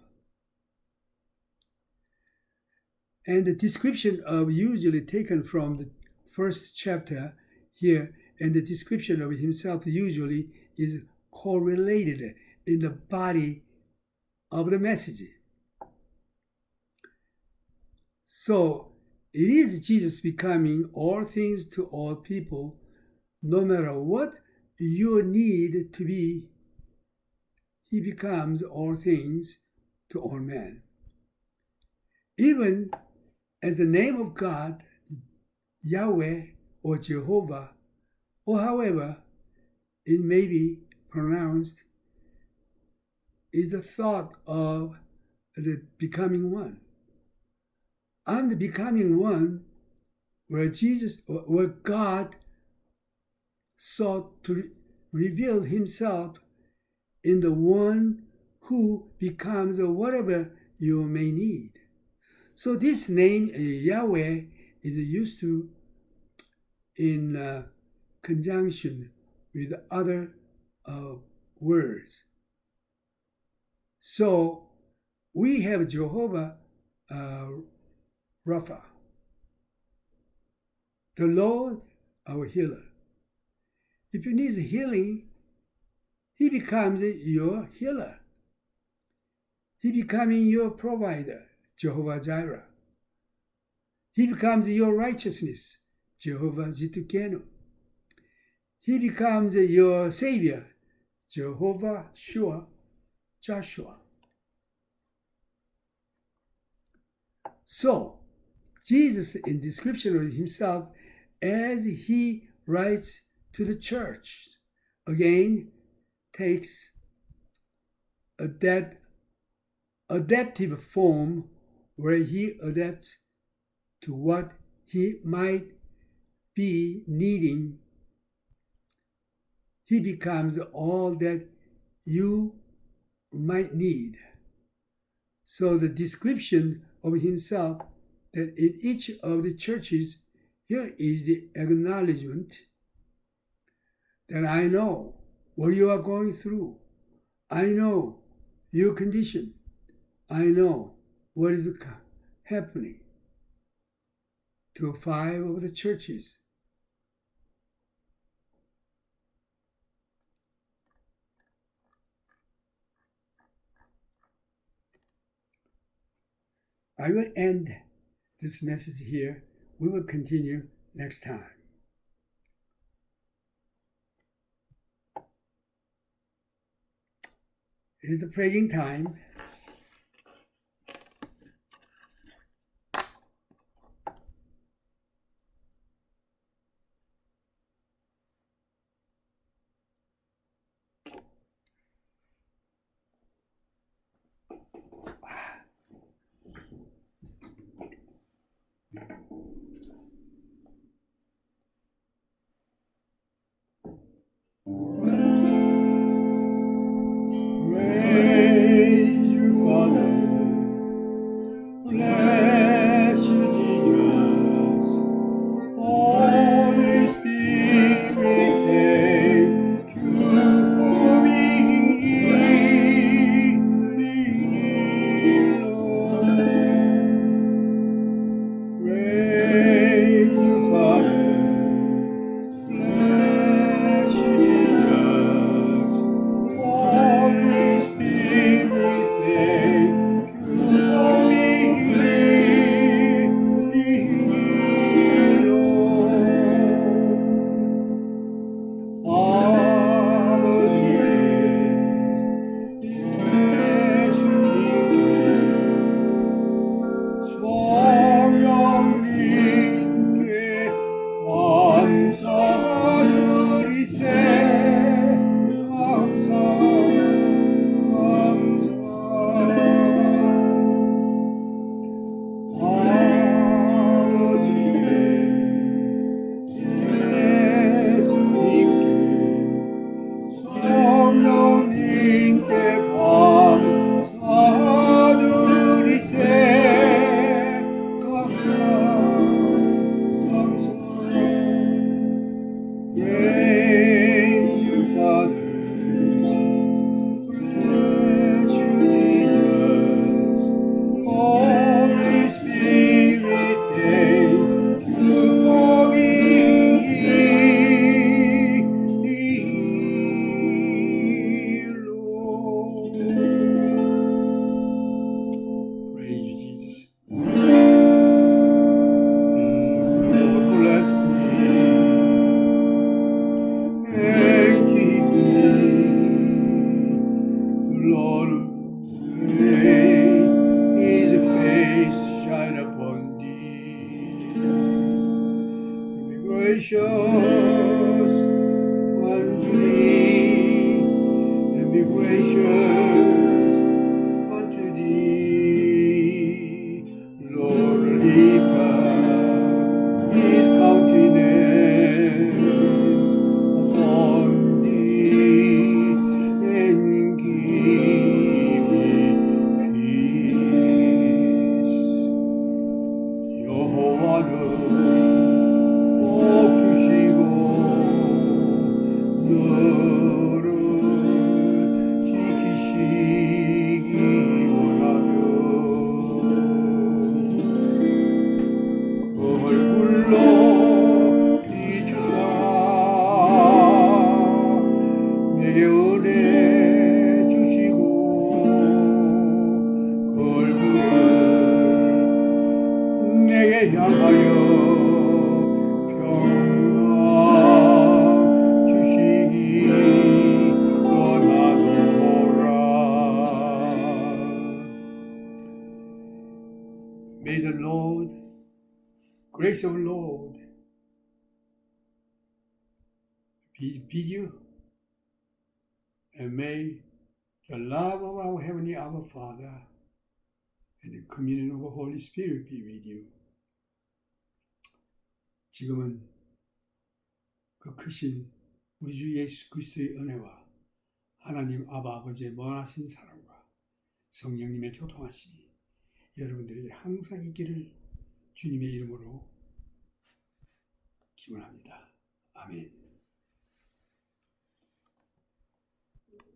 And the description of usually taken from the first chapter here, and the description of himself usually is correlated in the body of the message. So it is Jesus becoming all things to all people, no matter what your need to be, he becomes all things to all men. Even as the name of God, Yahweh or Jehovah, or however it may be pronounced, is the thought of the becoming one. I'm the becoming one where God sought to reveal himself in the one who becomes whatever you may need. So this name Yahweh is used to in conjunction with other words. So we have Jehovah Rapha, the Lord our healer. If you need healing, he becomes your healer. He becoming your provider, Jehovah Jireh. He becomes your righteousness, Jehovah Zitkenu. He becomes your savior, Jehovah Shua, Joshua. So, Jesus, in description of himself, as he writes to the church, again takes that adaptive form where he adapts to what he might be needing, he becomes all that you might need. So the description of himself that in each of the churches, here is the acknowledgement that I know what you are going through. I know your condition. I know what is happening to 5 of the churches. I will end this message here. We will continue next time. It is the praising time. Praise you, Father. Bless you, Jesus. Holy Spirit, thank you for being here, Lord. Praise you, Father. Bless you, Jesus. Holy Spirit, thank you for being here, Lord. 아버지께 예수님께 성령님께 감사드리세. 감사 아버지께 예수님께 성령님께 감사드리세. 감사 Praise you, Father. Praise you, Jesus. Holy Spirit, thank you for being here, Lord. Praise you, Jesus. Lord, bless me and keep me. The Lord make His face shine upon thee, and be gracious unto thee, and be gracious unto thee. Lord, lift up His countenance upon thee, and give thee peace. 여호와는 복 주시고 너를 지키시기 원하며 그 얼굴로 비추사 내게 은혜 주시고 그 얼굴을 내게 향하여 평강 주시기 원하노라. May the Lord, grace of Lord, be with you, and may the love of our Heavenly Abba Father and the communion of the Holy Spirit be with you. 지금은 그 크신 우리 주 예수 그리스도의 은혜와 하나님 아버지의 무한하신 사랑과 성령님의 교통하심이 여러분들에게 항상 있기를 주님의 이름으로 기원합니다. 아멘.